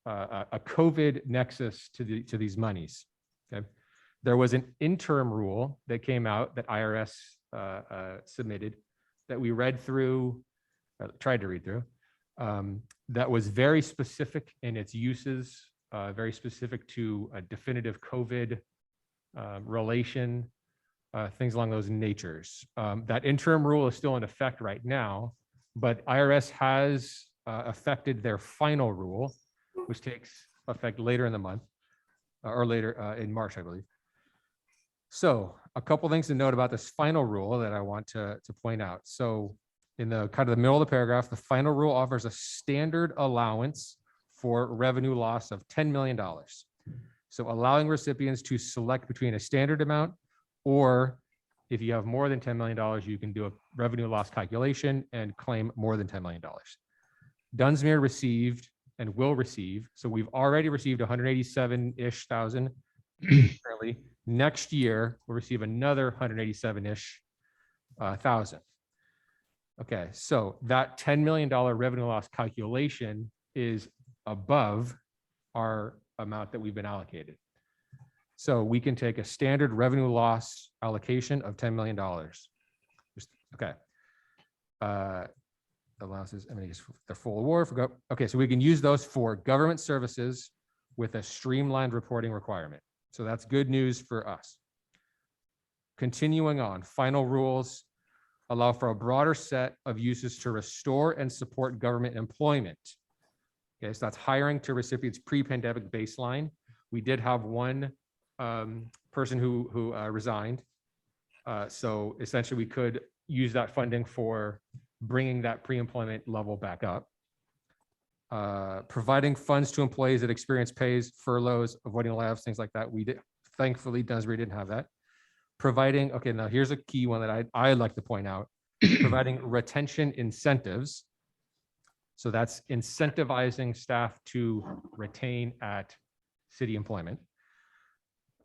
a COVID nexus to these monies. Okay, there was an interim rule that came out that IRS submitted that we read through, tried to read through. That was very specific in its uses, very specific to a definitive COVID relation, things along those natures. That interim rule is still in effect right now, but IRS has affected their final rule, which takes effect later in the month, or later in March, I believe. So a couple things to note about this final rule that I want to point out. So in the kind of the middle of the paragraph, the final rule offers a standard allowance for revenue loss of $10 million. So allowing recipients to select between a standard amount, or if you have more than $10 million, you can do a revenue loss calculation and claim more than $10 million. Dunsmuir received and will receive, so we've already received 187-ish thousand currently. Next year, we'll receive another 187-ish thousand. Okay, so that $10 million revenue loss calculation is above our amount that we've been allocated. So we can take a standard revenue loss allocation of $10 million. Okay. Allowances, I mean, they're full award. Okay, so we can use those for government services with a streamlined reporting requirement. So that's good news for us. Continuing on, final rules allow for a broader set of uses to restore and support government employment. Okay, so that's hiring to recipients pre-pandemic baseline. We did have one person who resigned. So essentially we could use that funding for bringing that pre-employment level back up. Providing funds to employees that experience pays, furloughs, avoiding layoffs, things like that. We did, thankfully, Dunsmuir didn't have that. Providing, okay, now here's a key one that I'd like to point out. Providing retention incentives. So that's incentivizing staff to retain at city employment.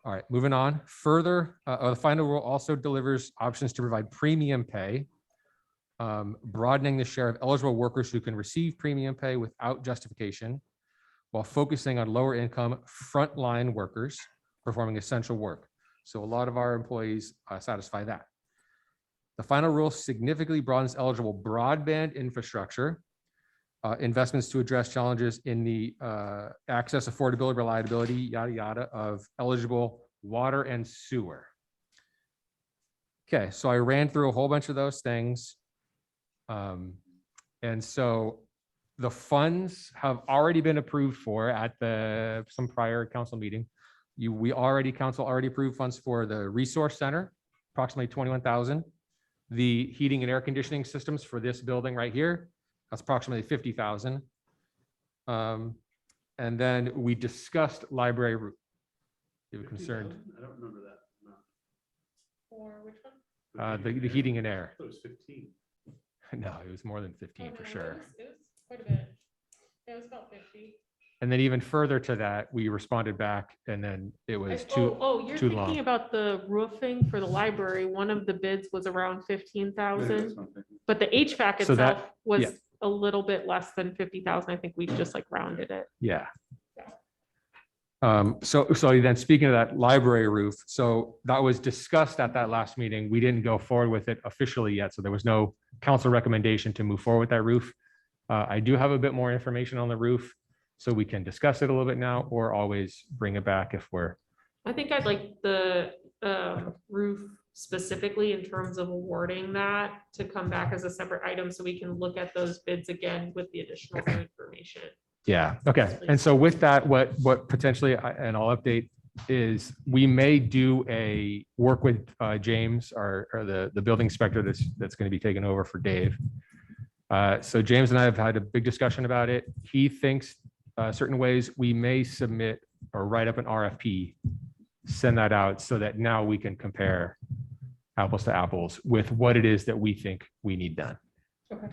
All right, moving on. Further, the final rule also delivers options to provide premium pay, broadening the share of eligible workers who can receive premium pay without justification, while focusing on lower income frontline workers performing essential work. So a lot of our employees satisfy that. The final rule significantly broadens eligible broadband infrastructure, investments to address challenges in the access, affordability, reliability, yada, yada, of eligible water and sewer. Okay, so I ran through a whole bunch of those things. And so the funds have already been approved for at some prior council meeting. Council already approved funds for the resource center, approximately 21,000. The heating and air conditioning systems for this building right here, that's approximately 50,000. And then we discussed library roof. You have a concern, 50,000? I don't remember that. No. Or which one? the heating and air. I thought it was 15. No, it was more than Oh, 15 for no, sure. It was quite a bit. It was about 50. And then even further to that, we responded back and then it was You're too thinking long. about the roofing for the library. One of the bids was around Maybe 15,000, that's what I'm thinking. but the HVAC So that- itself was yeah. a little bit less than 50,000. I think we just like rounded it. Yeah. So then speaking of that library roof, so that was discussed at that last meeting. We didn't go forward with it officially yet. So there was no council recommendation to move forward with that roof. I do have a bit more information on the roof, so we can discuss it a little bit now or always bring it back if we're, I think I'd like the roof specifically in terms of awarding that to come back as a separate item so we can look at those bids again with the additional information. yeah, okay. And so with that, what potentially, and I'll update, is we may do a work with James or the building inspector that's going to be taken over for Dave. So James and I have had a big discussion about it. He thinks certain ways we may submit or write up an RFP, send that out so that now we can compare apples to apples with what it is that we think we need done. Okay.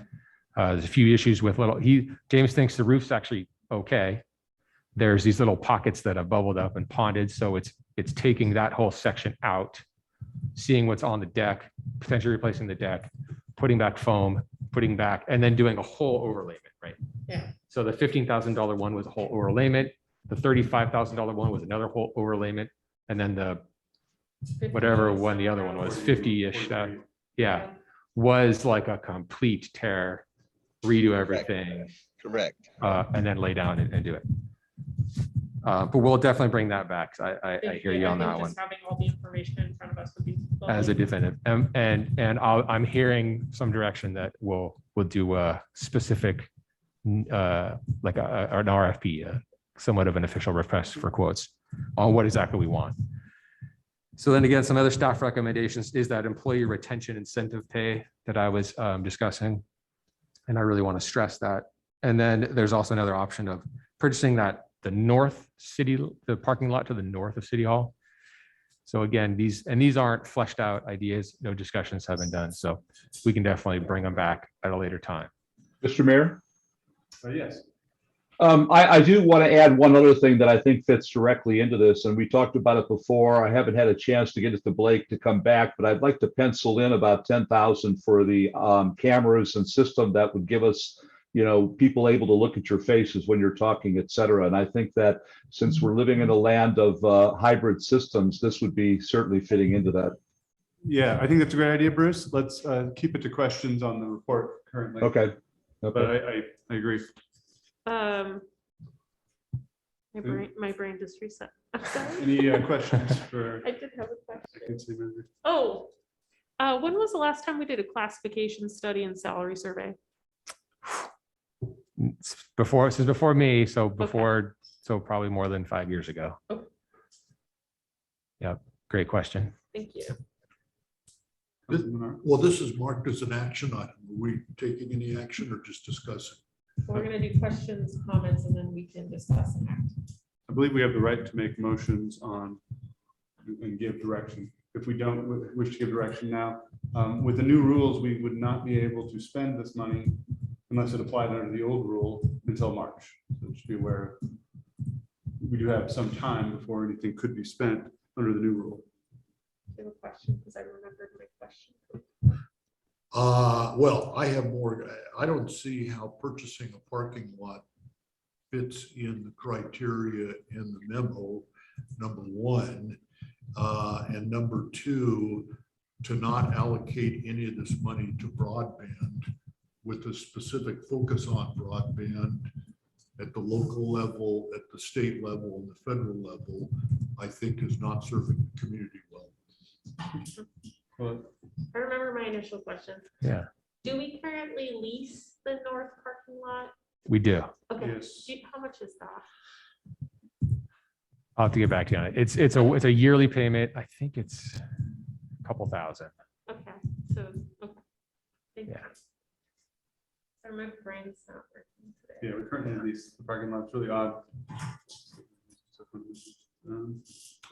There's a few issues with James thinks the roof's actually okay. There's these little pockets that have bubbled up and ponded. So it's taking that whole section out, seeing what's on the deck, potentially replacing the deck, putting back foam, putting back, and then doing a whole overlayment, right? Yeah. So the $15,000 one was a whole overlayment. The $35,000 one was another whole overlayment. And then the whatever one, the other one was 50-ish, yeah, was like a complete tear, redo everything, Correct. and then lay down and do it. But we'll definitely bring that back. I hear you on that one Just having all the information in front of us would be. as a definitive. And I'm hearing some direction that we'll do a specific, like an RFP, somewhat of an official request for quotes on what exactly we want. So then again, some other staff recommendations is that employee retention incentive pay that I was discussing. And I really want to stress that. And then there's also another option of purchasing the parking lot to the north of City Hall. So again, these aren't fleshed out ideas. No discussions have been done. So we can definitely bring them back at a later time. Mr. Mayor? Yes. I do want to add one other thing that I think fits directly into this, and we talked about it before. I haven't had a chance to get it to Blake to come back, but I'd like to pencil in about 10,000 for the cameras and system that would give us, people able to look at your faces when you're talking, et cetera. And I think that since we're living in a land of hybrid systems, this would be certainly fitting into that. Yeah, I think that's a great idea, Bruce. Let's keep it to questions on the report currently. Okay. But I agree. My brain just reset. I'm sorry. Any questions for? I did have a question. City manager? Oh, when was the last time we did a classification study and salary survey? This is before me, so probably more than 5 years ago. Okay. Yep, great question. Thank you. Well, this is marked as an action item. Are we taking any action or just discussing? We're gonna do questions, comments, and then we can discuss and act. I believe we have the right to make motions on and give direction. If we don't wish to give direction now, with the new rules, we would not be able to spend this money unless it applied under the old rule until March. So just be aware, we do have some time before anything could be spent under the new rule. I have a question because I remembered my question. Well, I have more. I don't see how purchasing a parking lot fits in the criteria in the memo, number one. And number two, to not allocate any of this money to broadband with a specific focus on broadband at the local level, at the state level, and the federal level, I think is not serving the community well. I remember my initial question. Yeah, Do we currently lease the north parking lot? we do. Okay. Yes. How much is that? I'll have to get back to you on it. It's a yearly payment. I think it's a couple thousand. Okay, so, okay. Thank you. Yeah. Sorry, my brain's not working today. Yeah, we currently have these, the parking lot's really odd.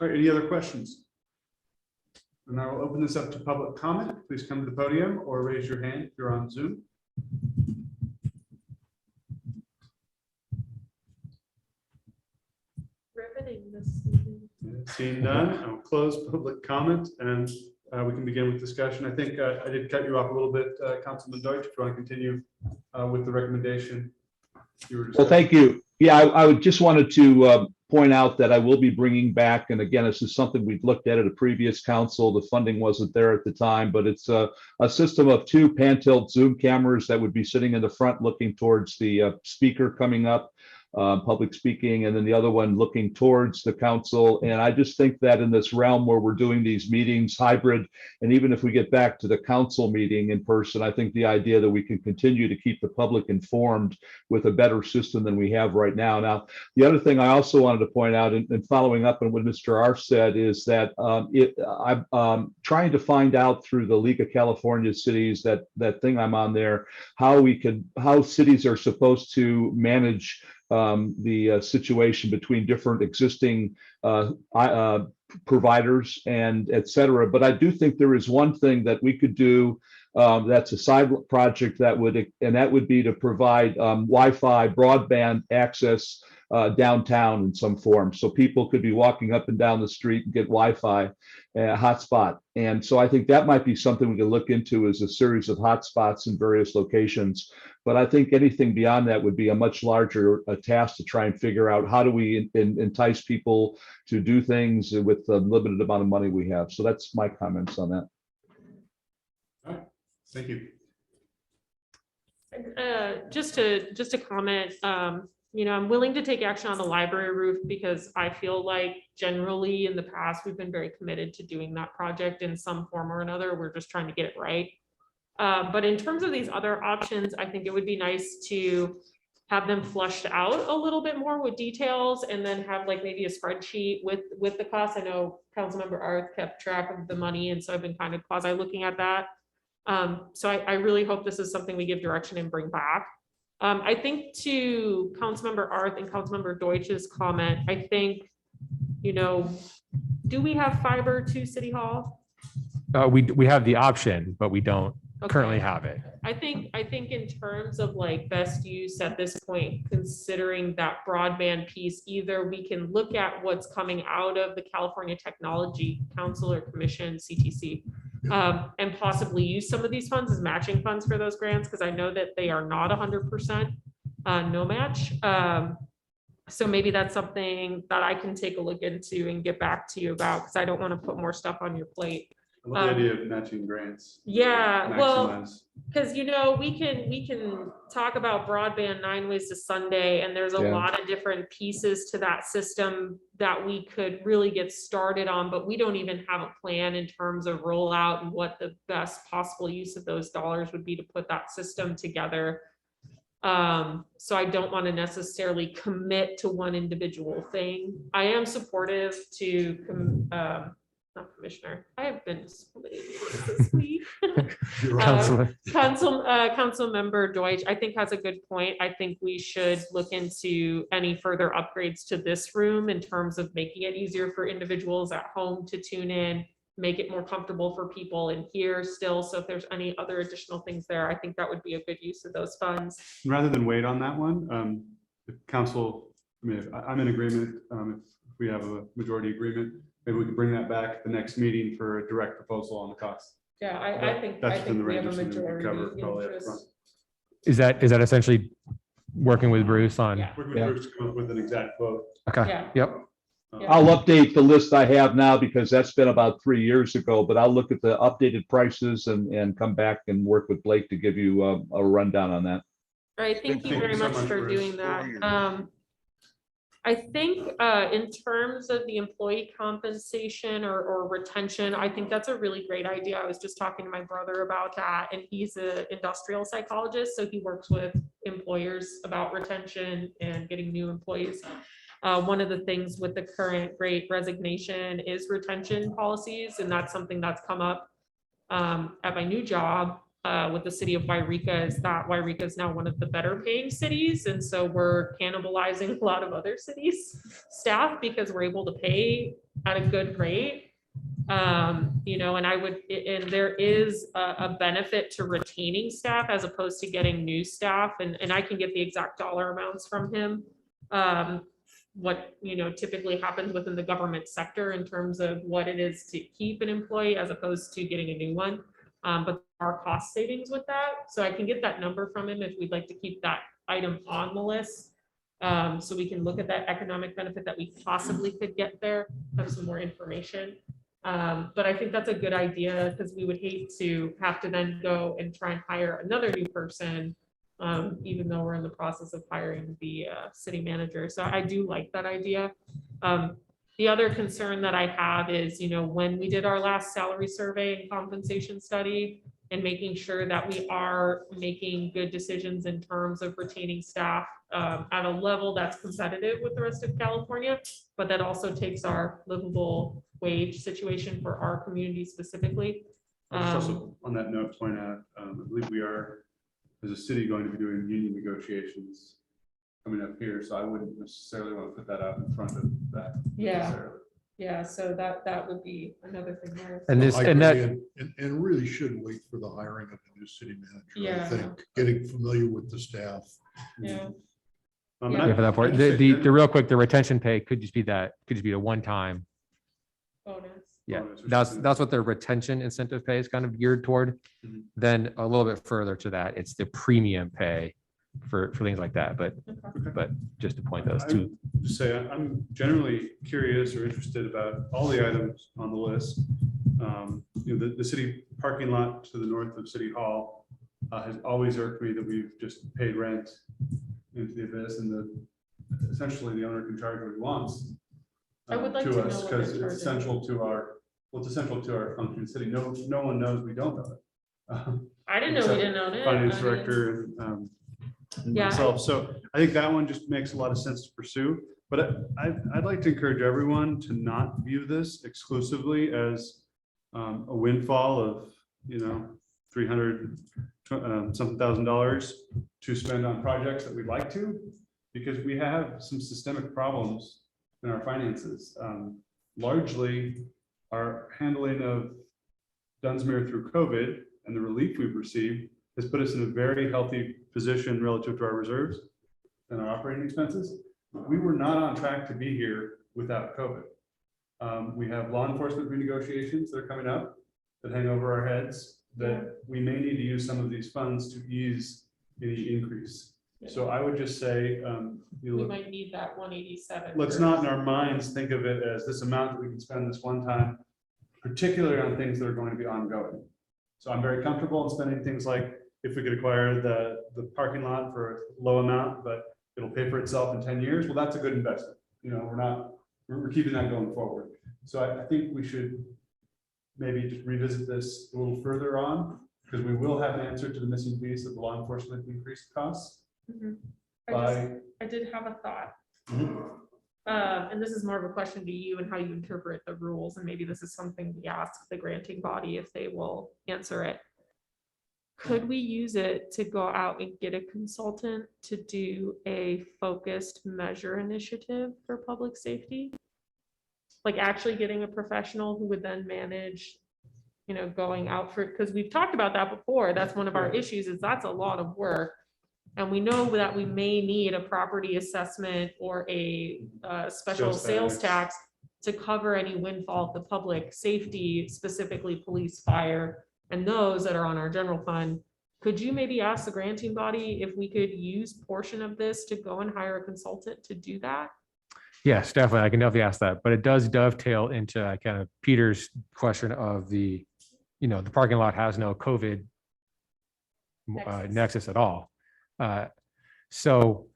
All right, any other questions? And I will open this up to public comment. Please come to the podium or raise your hand if you're on Zoom. Riveting this evening. Seeing none, I'll close public comment and we can begin with discussion. I think I did cut you off a little bit, Councilman Deutsch, if you want to continue with the recommendation. Well, thank you. Yeah, I would just wanted to point out that I will be bringing back, and again, this is something we've looked at a previous council. The funding wasn't there at the time, but it's a system of 2 pan-tilt zoom cameras that would be sitting in the front looking towards the speaker coming up, public speaking, and then the other one looking towards the council. And I just think that in this realm where we're doing these meetings hybrid, and even if we get back to the council meeting in person, I think the idea that we can continue to keep the public informed with a better system than we have right now. Now, the other thing I also wanted to point out, and following up on what Mr. Arf said, is that I'm trying to find out through the League of California Cities, that thing I'm on there, how cities are supposed to manage the situation between different existing providers and et cetera. But I do think there is one thing that we could do that's a side project that would be to provide Wi-Fi broadband access downtown in some form. So people could be walking up and down the street and get Wi-Fi hotspot. And so I think that might be something we can look into as a series of hotspots in various locations. But I think anything beyond that would be a much larger task to try and figure out how do we entice people to do things with the limited amount of money we have. So that's my comments on that. All right, thank you. Just to comment, I'm willing to take action on the library roof because I feel like generally in the past, we've been very committed to doing that project in some form or another. We're just trying to get it right. But in terms of these other options, I think it would be nice to have them flushed out a little bit more with details and then have like maybe a spreadsheet with the costs. I know Councilmember Arth kept track of the money, and so I've been kind of quasi looking at that. So I really hope this is something we give direction and bring back. I think to Councilmember Arth and Councilmember Deutsch's comment, I think, do we have fiber to City Hall? We have the option, but we don't Okay. currently have it. I think in terms of like best use at this point, considering that broadband piece, either we can look at what's coming out of the California Technology Council or Commission, CTC, and possibly use some of these funds as matching funds for those grants, because I know that they are not 100% no match. So maybe that's something that I can take a look into and get back to you about, because I don't want to put more stuff on your plate. I love the idea of matching grants. Yeah, well, Maximize. because we can talk about broadband 9 ways to Sunday, and there's a lot of different pieces to that system that we could really get started on, but we don't even have a plan in terms of rollout and what the best possible use of those dollars would be to put that system together. So I don't want to necessarily commit to one individual thing. I am supportive to not commissioner. I have been this week. Council member Deutsch, I think, has a good point. I think we should look into any further upgrades to this room in terms of making it easier for individuals at home to tune in, make it more comfortable for people in here still. So if there's any other additional things there, I think that would be a good use of those funds. Rather than wait on that one, the council, if I'm in agreement, if we have a majority agreement, maybe we can bring that back at the next meeting for a direct proposal on the cost. Yeah, I think we have a majority interest. Is that essentially working with Bruce on? Yeah. We're going to come up with an exact quote. Okay, Yeah. yep. I'll update the list I have now because that's been about 3 years ago, but I'll look at the updated prices and come back and work with Blake to give you a rundown on that. All right, thank you very much for doing that. I think in terms of the employee compensation or retention, I think that's a really great idea. I was just talking to my brother about that, and he's an industrial psychologist, so he works with employers about retention and getting new employees. One of the things with the current Great Resignation is retention policies, and that's something that's come up at my new job. with the city of Wairika is that Wairika is now one of the better paying cities. And so we're cannibalizing a lot of other cities' staff because we're able to pay at a good rate. You know, and there is a benefit to retaining staff as opposed to getting new staff. And I can get the exact dollar amounts from him. What, you know, typically happens within the government sector in terms of what it is to keep an employee as opposed to getting a new one. But there are cost savings with that. So I can get that number from him if we'd like to keep that item on the list. So we can look at that economic benefit that we possibly could get there, have some more information. But I think that's a good idea because we would hate to have to then go and try and hire another new person, even though we're in the process of hiring the city manager. So I do like that idea. The other concern that I have is, you know, when we did our last salary survey and compensation study and making sure that we are making good decisions in terms of retaining staff at a level that's competitive with the rest of California, but that also takes our livable wage situation for our community specifically. I'll just also, on that note, point out, I believe we are, as a city, going to be doing union negotiations coming up here, so I wouldn't necessarily want to put that out in front of that. Yeah. necessarily. Yeah, so that would be another thing there. And this, I and agree, that, and really should wait for the hiring of the new city manager, I Yeah. think, getting familiar with the staff. Yeah. And Yeah, yeah, for that part, the real quick, the retention pay could just be a one-time. bonus. Yeah, Bonus or that's something. what their retention incentive pay is kind of geared toward. Mhm. Then a little bit further to that, it's the premium pay for things like that. But just to point those two. Just say, I'm generally curious or interested about all the items on the list. You know, the city parking lot to the north of City Hall has always irked me that we've just paid rent into the abyss, and essentially the owner can charge what he wants. I would like to know us what because they're it's charging. essential to our, well, it's essential to our functioning city. No one knows we don't know it. I didn't know we didn't own it. Finance I mean, director and Yeah. myself. So I think that one just makes a lot of sense to pursue. But I'd like to encourage everyone to not view this exclusively as a windfall of, you know, $300 something thousand to spend on projects that we'd like to, because we have some systemic problems in our finances. Largely, our handling of Dunsmuir through COVID and the relief we've received has put us in a very healthy position relative to our reserves and our operating expenses. We were not on track to be here without COVID. We have law enforcement renegotiations that are coming up that hang over our heads, that we may need to use some of these funds to ease any increase. So I would just say, you We know, might need that 187. let's for- not in our minds think of it as this amount that we can spend this one time, particularly on things that are going to be ongoing. So I'm very comfortable in spending things like, if we could acquire the parking lot for a low amount, but it'll pay for itself in 10 years, well, that's a good investment. You know, we're keeping that going forward. So I think we should maybe just revisit this a little further on, because we will have an answer to the missing piece of the law enforcement increased costs. Mhm. By, I did have a thought. Mhm. And this is more of a question to you and how you interpret the rules, and maybe this is something we ask the granting body if they will answer it. Could we use it to go out and get a consultant to do a focused measure initiative for public safety? Like actually getting a professional who would then manage, you know, going out for, because we've talked about that before. That's one of our issues, is that's a lot of work. And we know that we may need a property assessment or a special sales tax to cover any windfall to public safety, specifically police, fire, and those that are on our general fund. Could you maybe ask the granting body if we could use portion of this to go and hire a consultant to do that? Yes, definitely. I can definitely ask that, but it does dovetail into kind of Peter's question of the parking lot has no COVID nexus at all. So,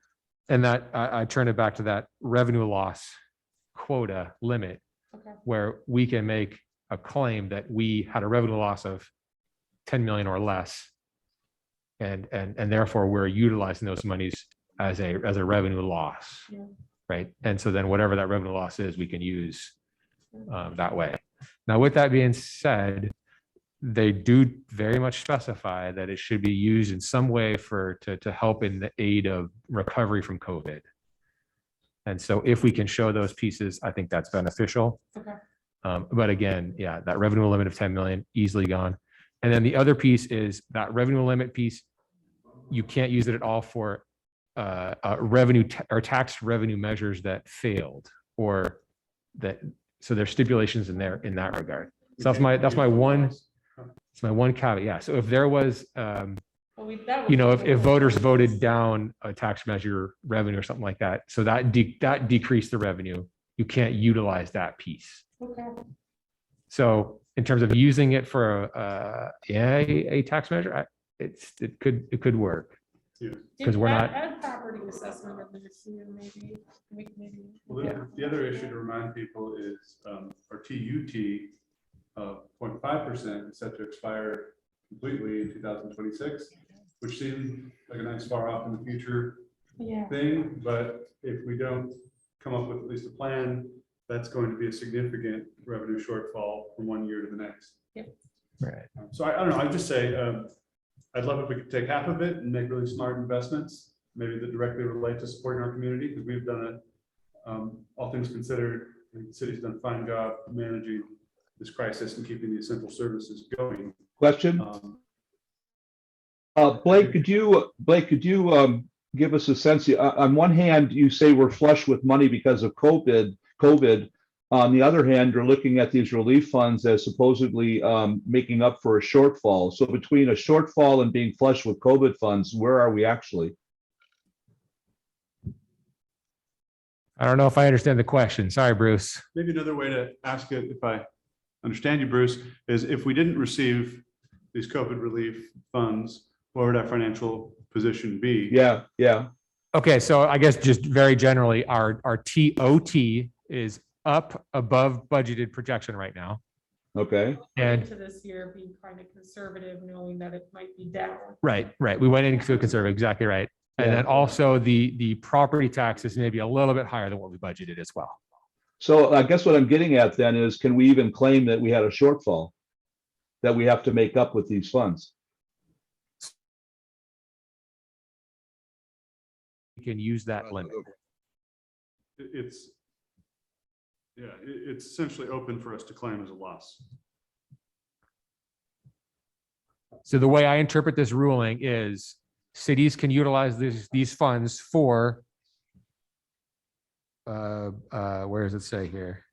and that I turn it back to that revenue loss quota limit, Okay. where we can make a claim that we had a revenue loss of 10 million or less. And therefore we're utilizing those monies as a revenue loss. Yeah. Right. And so then whatever that revenue loss is, we can use that way. Now, with that being said, they do very much specify that it should be used in some way to help in the aid of recovery from COVID. And so if we can show those pieces, I think that's beneficial. Okay. But again, yeah, that revenue limit of 10 million easily gone. And then the other piece is that revenue limit piece, you can't use it at all for revenue or tax revenue measures that failed or that, so there's stipulations in there in that regard. So that's my one caveat. Yeah. So if there was, if voters voted down a tax measure revenue or something like that, so that decreased the revenue, you can't utilize that piece. Okay. So in terms of using it for a tax measure, it could work. Because we're not. Add property assessment in there too, maybe. Well, the other issue to remind people is our TUT of 0.5% is set to expire completely in 2026, which seems like a nice far off in the future thing. But if we don't come up with at least a plan, that's going to be a significant revenue shortfall from one year to the next. Yep. Right. So I don't know, I'd just say, I'd love if we could take half of it and make really smart investments, maybe that directly relate to supporting our community, because we've done it. All things considered, I think the city's done a fine job managing this crisis and keeping the essential services going. Question? Blake, could you give us a sense? On one hand, you say we're flush with money because of COVID. On the other hand, you're looking at these relief funds as supposedly making up for a shortfall. So between a shortfall and being flush with COVID funds, where are we actually? I don't know if I understand the question. Sorry, Bruce. Maybe another way to ask it, if I understand you, Bruce, is if we didn't receive these COVID relief funds, what would our financial position be? Yeah. Okay, so I guess just very generally, our TOT is up above budgeted projection right now. Okay. And Into this year being kind of conservative, knowing that it might be down. right. We went into a conservative, exactly right. And Yeah. then also the property tax is maybe a little bit higher than what we budgeted as well. So I guess what I'm getting at then is, can we even claim that we had a shortfall that we have to make up with these funds? We can use that limit. It's essentially open for us to claim as a loss. So the way I interpret this ruling is cities can utilize these funds for, where does it say here?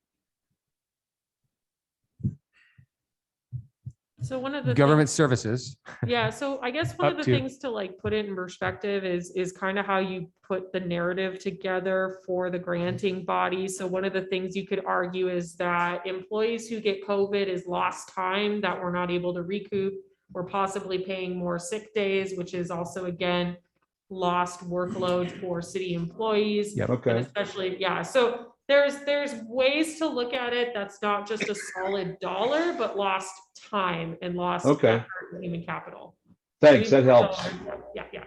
So one of the Government services. Yeah, so I guess one of Up the to. things to like put it in perspective is kind of how you put the narrative together for the granting body. So one of the things you could argue is that employees who get COVID is lost time that we're not able to recoup. We're possibly paying more sick days, which is also, again, lost workload for city employees. Yep. And Okay. especially, yeah, so there's ways to look at it that's not just a solid dollar, but lost time and lost Okay. effort and human capital. Thanks, that helps. Yeah.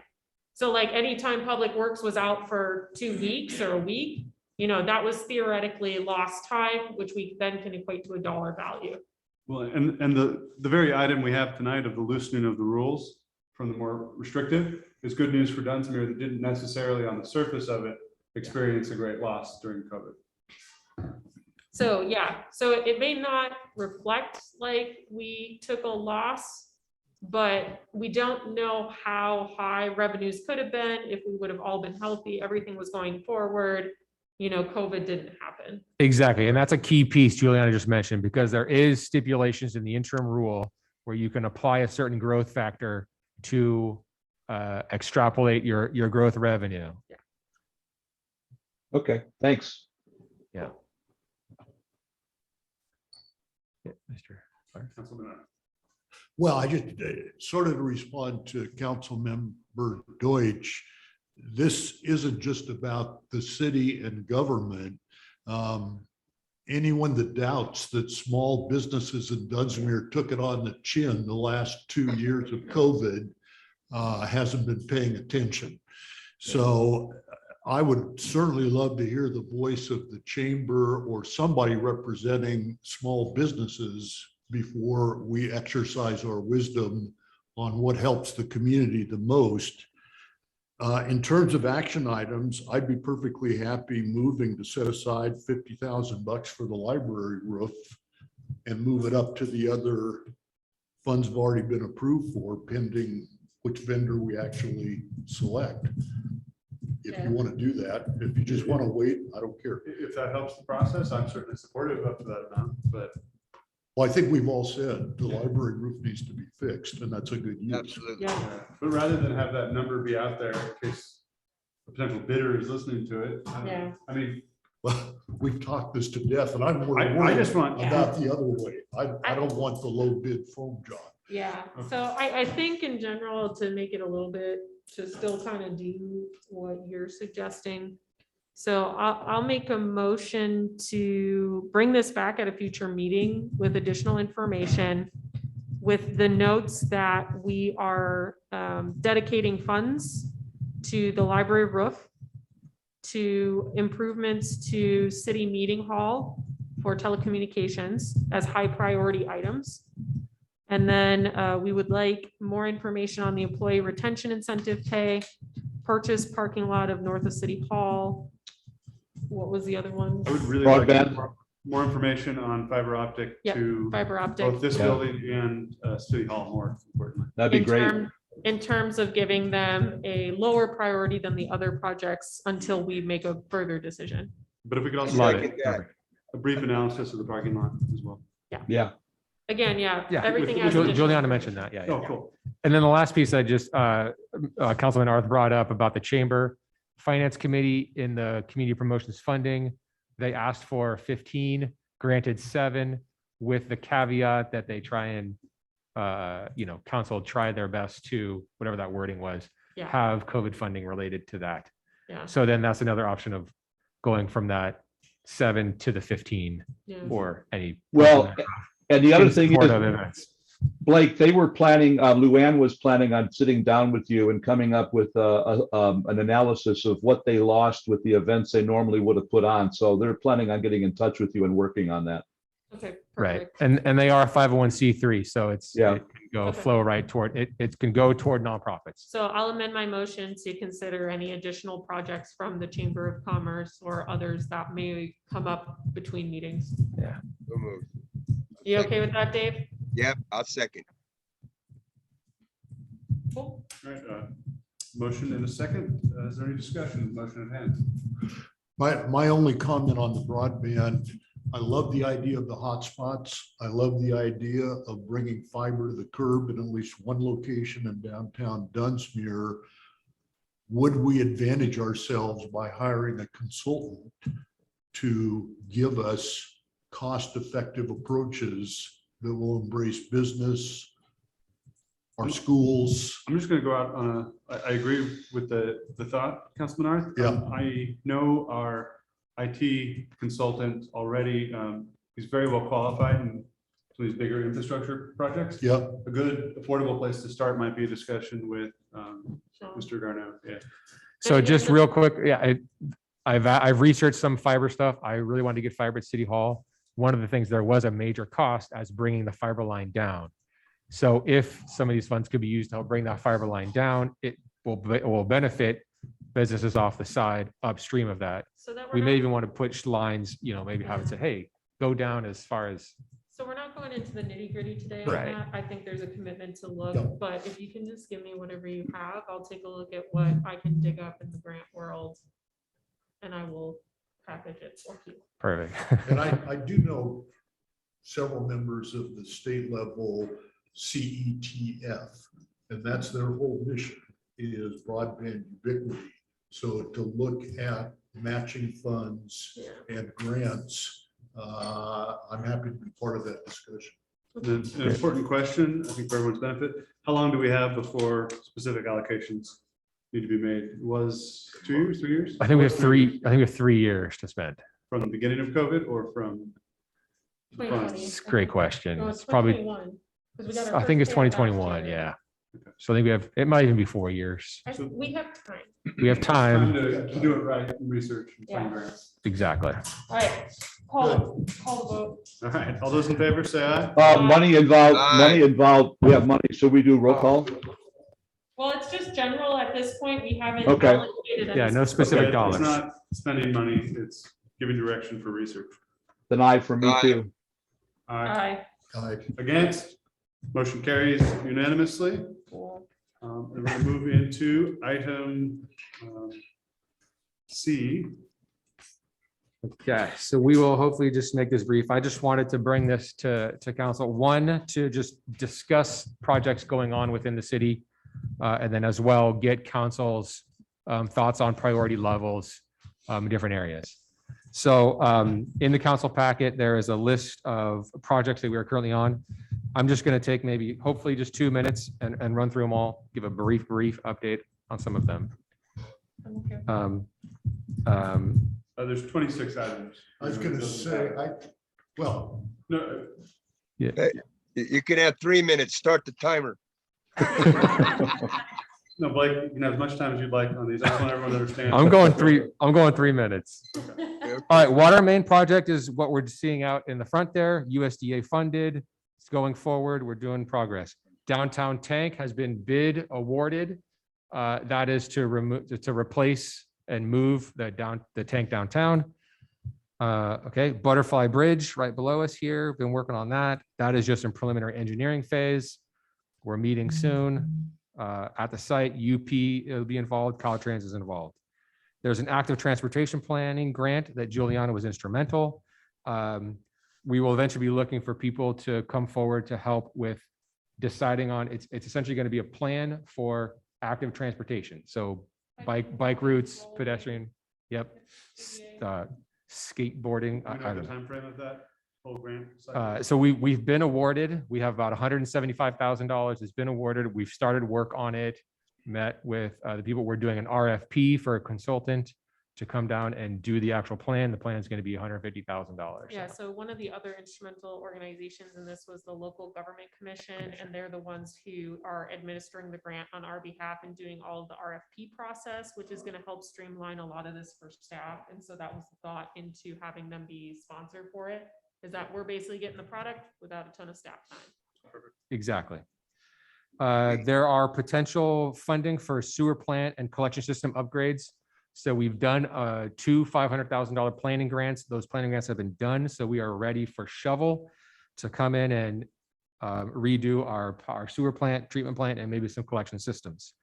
So like anytime Public Works was out for 2 weeks or a week, that was theoretically lost time, which we then can equate to a dollar value. Well, and the very item we have tonight of the loosening of the rules from the more restrictive is good news for Dunsmuir that didn't necessarily on the surface of it experience a great loss during COVID. So, yeah, so it may not reflect like we took a loss, but we don't know how high revenues could have been if we would have all been healthy, everything was going forward, COVID didn't happen. Exactly. And that's a key piece Juliana just mentioned, because there is stipulations in the interim rule where you can apply a certain growth factor to extrapolate your growth revenue. Okay, thanks. Yeah. Mr. Councilman Arndt. Well, I just sort of to respond to Councilmember Deutsch. This isn't just about the city and government. Anyone that doubts that small businesses in Dunsmuir took it on the chin the last 2 years of COVID hasn't been paying attention. So I would certainly love to hear the voice of the chamber or somebody representing small businesses before we exercise our wisdom on what helps the community the most. In terms of action items, I'd be perfectly happy moving to set aside $50,000 for the library roof and move it up to the other funds have already been approved for, pending which vendor we actually select. If you want to do that, if you just want to wait, I don't care. If that helps the process, I'm certainly supportive up to that amount, but Well, I think we've all said the library roof needs to be fixed, and that's a good use. Absolutely. Yeah, but rather than have that number be out there in case a potential bidder is listening to it. Yeah. I mean, Well, we've talked this to death, and I'm more I worried just want, about the other way. I don't want the low bid foam job. yeah. So I think in general, to make it a little bit, to still kind of do what you're suggesting. So I'll make a motion to bring this back at a future meeting with additional information, with the notes that we are dedicating funds to the library roof, to improvements to city meeting hall for telecommunications as high priority items. And then we would like more information on the employee retention incentive pay, purchase parking lot of north of City Hall. What was the other one? I would really like Broadband. more information on fiber optic Yep, to fiber optic. both this Yeah. building and City Hall, more importantly. That'd be in great. in terms of giving them a lower priority than the other projects until we make a further decision. But if we could also Love get it. Second that. a brief analysis of the parking lot as well. Yeah. Again, yeah, Yeah, everything has. Ju- additional Juliana information. mentioned that, yeah. Oh, Yeah. cool. And then the last piece I just, Councilman Arth brought up about the Chamber Finance Committee in the community promotions funding. They asked for 15, granted 7, with the caveat that they try and, council try their best to, whatever that wording was, Yeah. have COVID funding related to that. Yeah. So then that's another option of going from that 7 to the 15 Yeah. or any. Well, and the other in thing support is, of events. Blake, they were planning, Luann was planning on sitting down with you and coming up with an analysis of what they lost with the events they normally would have put on. So they're planning on getting in touch with you and working on that. Okay, Right, perfect. and they are 501c3, so Yeah. it can go Okay. flow right toward, it can go toward nonprofits. So I'll amend my motion to consider any additional projects from the Chamber of Commerce or others that may come up between meetings. So moved. You okay with that, Dave? Yep, I'll second. Cool. All right, motion and a second. Is there any discussion? Motion at hand. My only comment on the broadband, I love the idea of the hotspots. I love the idea of bringing fiber to the curb in at least one location in downtown Dunsmuir. Would we advantage ourselves by hiring a consultant to give us cost-effective approaches that will embrace business, our schools? I'm just going to go out on I agree with the thought, Councilman Arth. Yeah. I know our IT consultant already. He's very well qualified in some of these bigger infrastructure projects. Yeah, A good affordable place to start might be a discussion with So- Mr. Garneau. Yeah. So And just the- real quick, yeah, I've researched some fiber stuff. I really wanted to get fiber at City Hall. One of the things, there was a major cost as bringing the fiber line down. So if some of these funds could be used to help bring that fiber line down, it will benefit businesses off the side upstream of that. So that We we're may not, even want to push lines, maybe have it say, hey, go down as far as, so we're not going into the nitty gritty today on Right. that. I think there's a commitment to Yeah. look, but if you can just give me whatever you have, I'll take a look at what I can dig up in the grant world. And I will package it for you. perfect. and I do know several members of the state level CETF, and that's their whole mission is broadband ubiquity. So to look at matching funds Yeah. and grants, I'm happy to be part of that discussion. Then an important question, I think for everyone's benefit, how long do we have before specific allocations need to be made? It was 2 years, 3 years? I think we have 3 years to spend. From the beginning of COVID or from? the funds? 2020. It's a great question. No, It's probably, 2021, 'cause we got our I think first it's payout last 2021, year. yeah. So I think we have, it might even be 4 years. We have time. We have Time time. to do it right, and research and find Yeah. grants. All Exactly. right, call the vote. All right, all those in favor say aye. Money involved, we have money, should we do roll call? Well, it's just general at this point. We haven't. Okay. allocated any Yeah, no specific Okay, dollars. It's not spending money, it's giving direction for research. Then aye for me Aye. too. Aye. Aye. Against, motion carries unanimously. Cool. And we're gonna move into item C. Okay, so we will hopefully just make this brief. I just wanted to bring this to council. One, to just discuss projects going on within the city. And then as well, get council's thoughts on priority levels in different areas. So in the council packet, there is a list of projects that we are currently on. I'm just going to take maybe, hopefully just 2 minutes and run through them all, give a brief update on some of them. There's 26 items. I was gonna say, well, No, You can have 3 minutes. Start the timer. no, Blake, you can have as much time as you'd like on these. I just want everyone to understand. I'm going 3 minutes. All right, water main project is what we're seeing out in the front there, USDA funded. It's going forward. We're doing progress. Downtown tank has been bid awarded. That is to replace and move the tank downtown. Okay, Butterfly Bridge right below us here. Been working on that. That is just in preliminary engineering phase. We're meeting soon at the site. UP will be involved. Caltrans is involved. There's an active transportation planning grant that Juliana was instrumental. We will eventually be looking for people to come forward to help with deciding on, it's essentially going to be a plan for active transportation. So bike routes, pedestrian, yep, skateboarding. Do you know the timeframe of that whole grant? So we've been awarded. We have about $175,000 that's been awarded. We've started work on it, met with the people. We're doing an RFP for a consultant to come down and do the actual plan. The plan is going to be $150,000. Yeah, so one of the other instrumental organizations in this was the Local Government Commission, and they're the ones who are administering the grant on our behalf and doing all of the RFP process, which is going to help streamline a lot of this for staff. And so that was the thought into having them be sponsored for it, is that we're basically getting the product without a ton of staff time. Exactly. There are potential funding for sewer plant and collection system upgrades. So we've done 2 $500,000 planning grants. Those planning grants have been done. So we are ready for Shovel to come in and redo our sewer plant, treatment plant, and maybe some collection systems.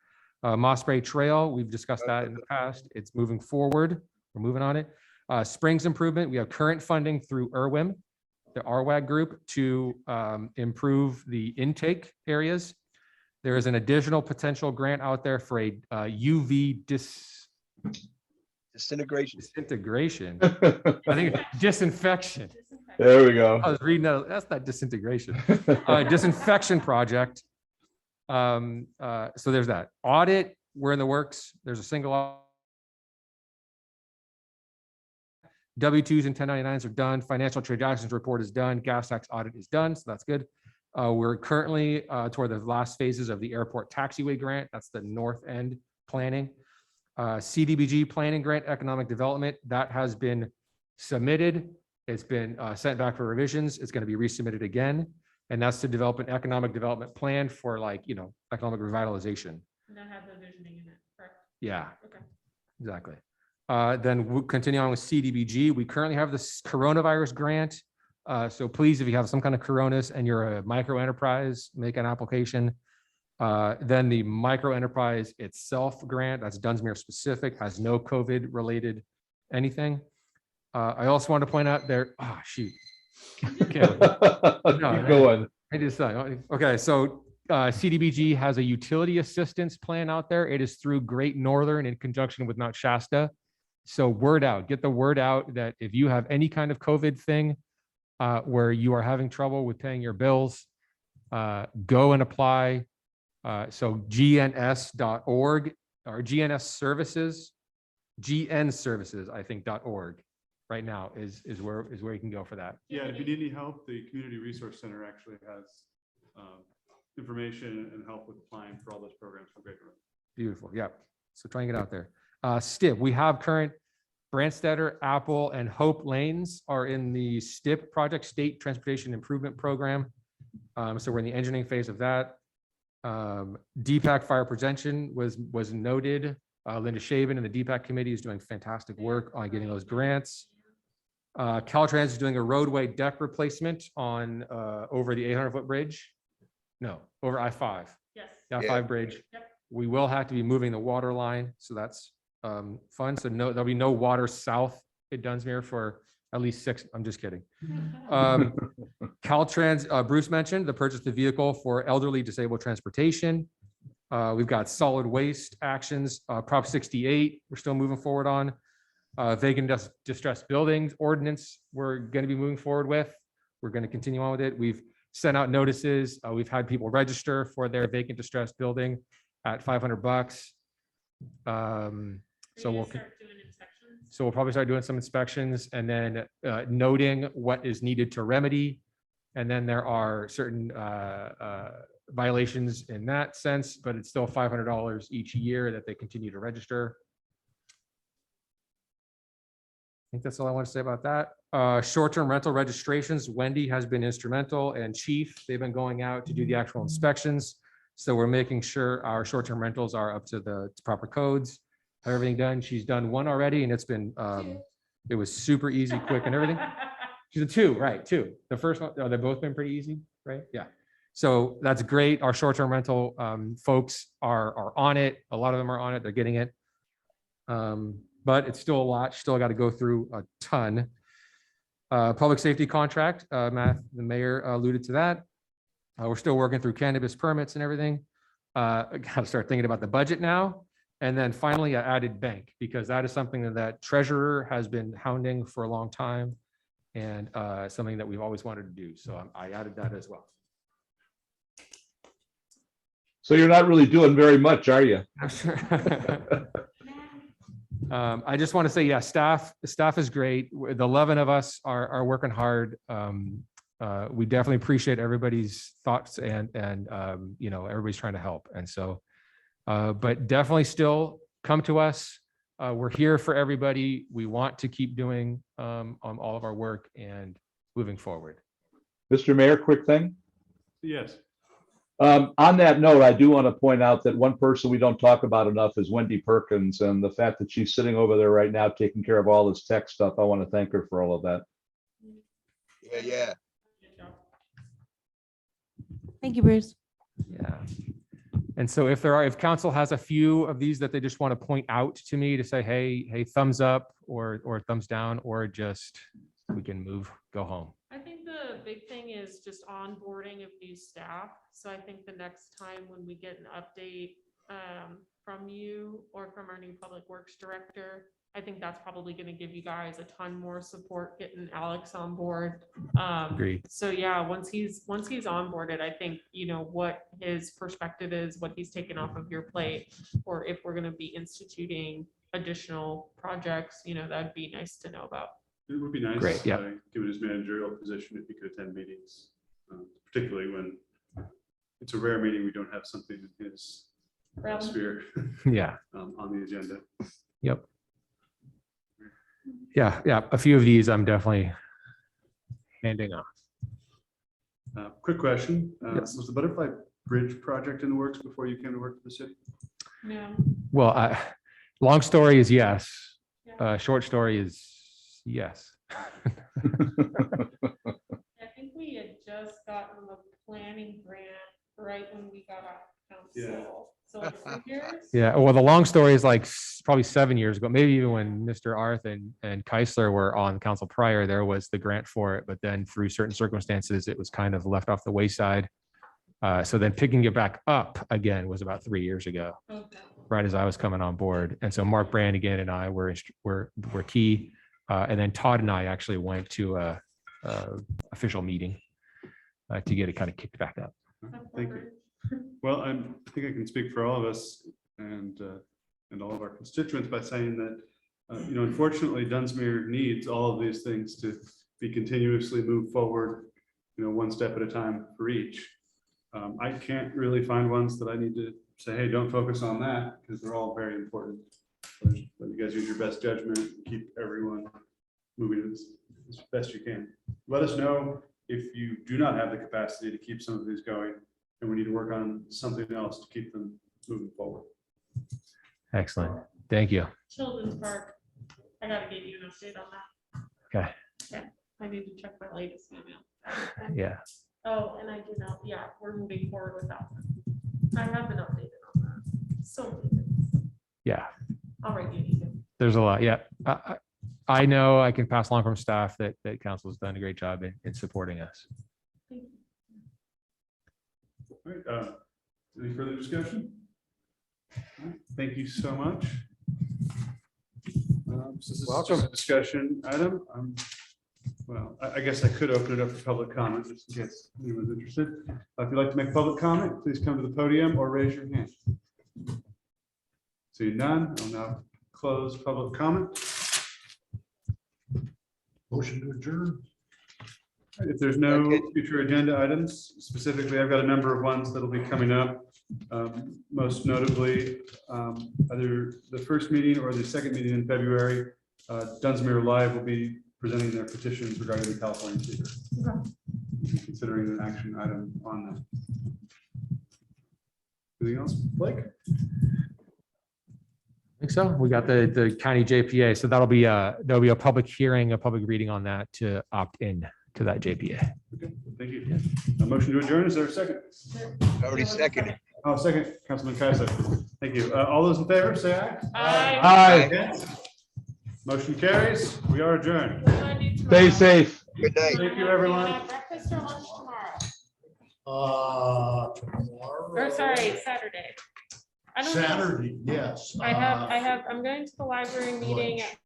Moss Spray Trail, we've discussed that in the past. It's moving forward. We're moving on it. Springs improvement, we have current funding through IRWIM, the RWAG group, to improve the intake areas. There is an additional potential grant out there for a UV Disintegration. disintegration. I think disinfection. There we go. I was reading that. That's not disintegration. Disinfection project. So there's that. Audit, we're in the works. There's a single W-2s and 1099s are done. Financial transactions report is done. Gas tax audit is done. So that's good. We're currently toward the last phases of the airport taxiway grant. That's the north end planning. Cdbg planning grant, economic development, that has been submitted. It's been sent back for revisions. It's going to be resubmitted again. And that's to develop an economic development plan for economic revitalization. And that had the visioning in it, correct? Yeah, Okay. exactly. Then we'll continue on with Cdbg. We currently have this coronavirus grant. So please, if you have some kind of coronas and you're a micro enterprise, make an application. Then the micro enterprise itself grant, that's Dunsmuir specific, has no COVID related anything. I also want to point out there, shoot. Okay. Keep going. I just okay, so CDBG has a utility assistance plan out there. It is through Great Northern in conjunction with Mount Shasta. So word out, get the word out that if you have any kind of COVID thing where you are having trouble with paying your bills, go and apply. So gns.org or GNS services, GN services, I think .org right now is where you can go for that. Yeah, if you need any help, the Community Resource Center actually has information and help with applying for all those programs from Great Northern. Beautiful. Yep. So try and get out there. STIP, we have current Brandstetter, Apple, and Hope Lanes are in the STIP project, State Transportation Improvement Program. So we're in the engineering phase of that. DPAC fire prevention was noted. Linda Shaven and the DPAC committee is doing fantastic work on getting those grants. Caltrans is doing a roadway deck replacement on over the 800-foot bridge. No, over I-5. Yes. The I-5 bridge. Yep. We will have to be moving the water line, so that's fun. So no, there'll be no water south at Dunsmuir for at least 6. I'm just kidding. Caltrans, Bruce mentioned the purchase of the vehicle for elderly disabled transportation. We've got solid waste actions, Prop 68, we're still moving forward on. Vacant distressed buildings ordinance, we're going to be moving forward with. We're going to continue on with it. We've sent out notices. We've had people register for their vacant distressed building at $500. So we'll probably start doing some inspections and then noting what is needed to remedy. And then there are certain violations in that sense, but it's still $500 each year that they continue to register. I think that's all I want to say about that. Short-term rental registrations, Wendy has been instrumental, and Chief, they've been going out to do the actual inspections. So we're making sure our short-term rentals are up to the proper codes, have everything done. She's done one already, and it's been, it was super easy, quick and everything. She's a 2, right, 2. The first one, they've both been pretty easy, right? Yeah. So that's great. Our short-term rental folks are on it. A lot of them are on it. They're getting it. But it's still a lot. Still got to go through a ton. Public safety contract, Matt, the mayor alluded to that. We're still working through cannabis permits and everything. Got to start thinking about the budget now. And then finally, I added bank, because that is something that treasurer has been hounding for a long time, and something that we've always wanted to do. So I added that as well. So you're not really doing very much, are you? I just want to say, yeah, staff is great. The 11 of us are working hard. We definitely appreciate everybody's thoughts, and you know, everybody's trying to help. And so, but definitely still come to us. We're here for everybody. We want to keep doing on all of our work and moving forward. Mr. Mayor, quick thing. Yes. On that note, I do want to point out that one person we don't talk about enough is Wendy Perkins, and the fact that she's sitting over there right now taking care of all this tech stuff. I want to thank her for all of that. Yeah. Thank you, Bruce. Yeah. And so if council has a few of these that they just want to point out to me to say, hey, thumbs up or thumbs down, or just we can go home. I think the big thing is just onboarding of new staff. So I think the next time when we get an update from you or from our new public works director, I think that's probably going to give you guys a ton more support getting Alex on board. Agreed. So yeah, once he's onboarded, I think, you know, what his perspective is, what he's taken off of your plate, or if we're going to be instituting additional projects, you know, that'd be nice to know about. It would be nice. Great, yeah. Given his managerial position, if he could attend meetings, particularly when it's a rare meeting, we don't have something in his sphere Yeah. on the agenda. Yep. Yeah. A few of these I'm definitely handing off. Quick question. Yes. Was the Butterfly Bridge project in the works before you came to work for the city? No. Well, long story is yes. Short story is yes. I think we had just gotten the planning grant right when we got out of council. So like 2 years. Yeah. Well, the long story is like probably 7 years ago, maybe even when Mr. Arth and Keisler were on council prior, there was the grant for it. But then through certain circumstances, it was kind of left off the wayside. So then picking it back up again was about 3 years ago, Okay. right as I was coming on board. And so Mark Brannigan and I were key. And then Todd and I actually went to a official meeting to get it kind of kicked back up. Thank you. Well, I think I can speak for all of us and all of our constituents by saying that, you know, unfortunately, Dunsmuir needs all of these things to be continuously moved forward, you know, one step at a time for each. I can't really find ones that I need to say, hey, don't focus on that, because they're all very important. But you guys use your best judgment and keep everyone moving as best you can. Let us know if you do not have the capacity to keep some of these going, and we need to work on something else to keep them moving forward. Excellent. Thank you. Children's Park. I gotta give you an update on that. Okay. Yeah, I need to check my latest email. Yeah. Oh, and I do know, yeah, we're moving forward with that one. I have been updated on that. So many things. Yeah. I'll write you an email. There's a lot. Yeah. I know I can pass along from staff that council has done a great job in supporting us. Thank you. All right, any further discussion? All right, thank you so much. So this is just a discussion item. Well, I guess I could open it up for public comment, just in case anyone's interested. If you'd like to make public comment, please come to the podium or raise your hand. Seeing none, I'll now close public comment. Motion to adjourn. If there's no Second. future agenda items, specifically, I've got a number of ones that'll be coming up. Most notably, either the first meeting or the second meeting in February, Dunsmuir Live will be presenting their petitions regarding the California seeker. Considering an action item on that. Anything else, Blake? I think so. We got the county JPA. So there'll be a public hearing, a public reading on that to opt in to that JPA. Okay, thank you. A motion to adjourn, is there a second? Already seconded. Oh, second, Councilman Kaiser. Thank you. All those in favor, say aye. Aye. Against? Motion carries. We are adjourned. What do I do Stay tomorrow? safe. Good night. Thank you, everyone. Breakfast or lunch tomorrow? Tomorrow. Or sorry, Saturday. I don't know. Saturday, yes. I'm going to the library meeting lunch. at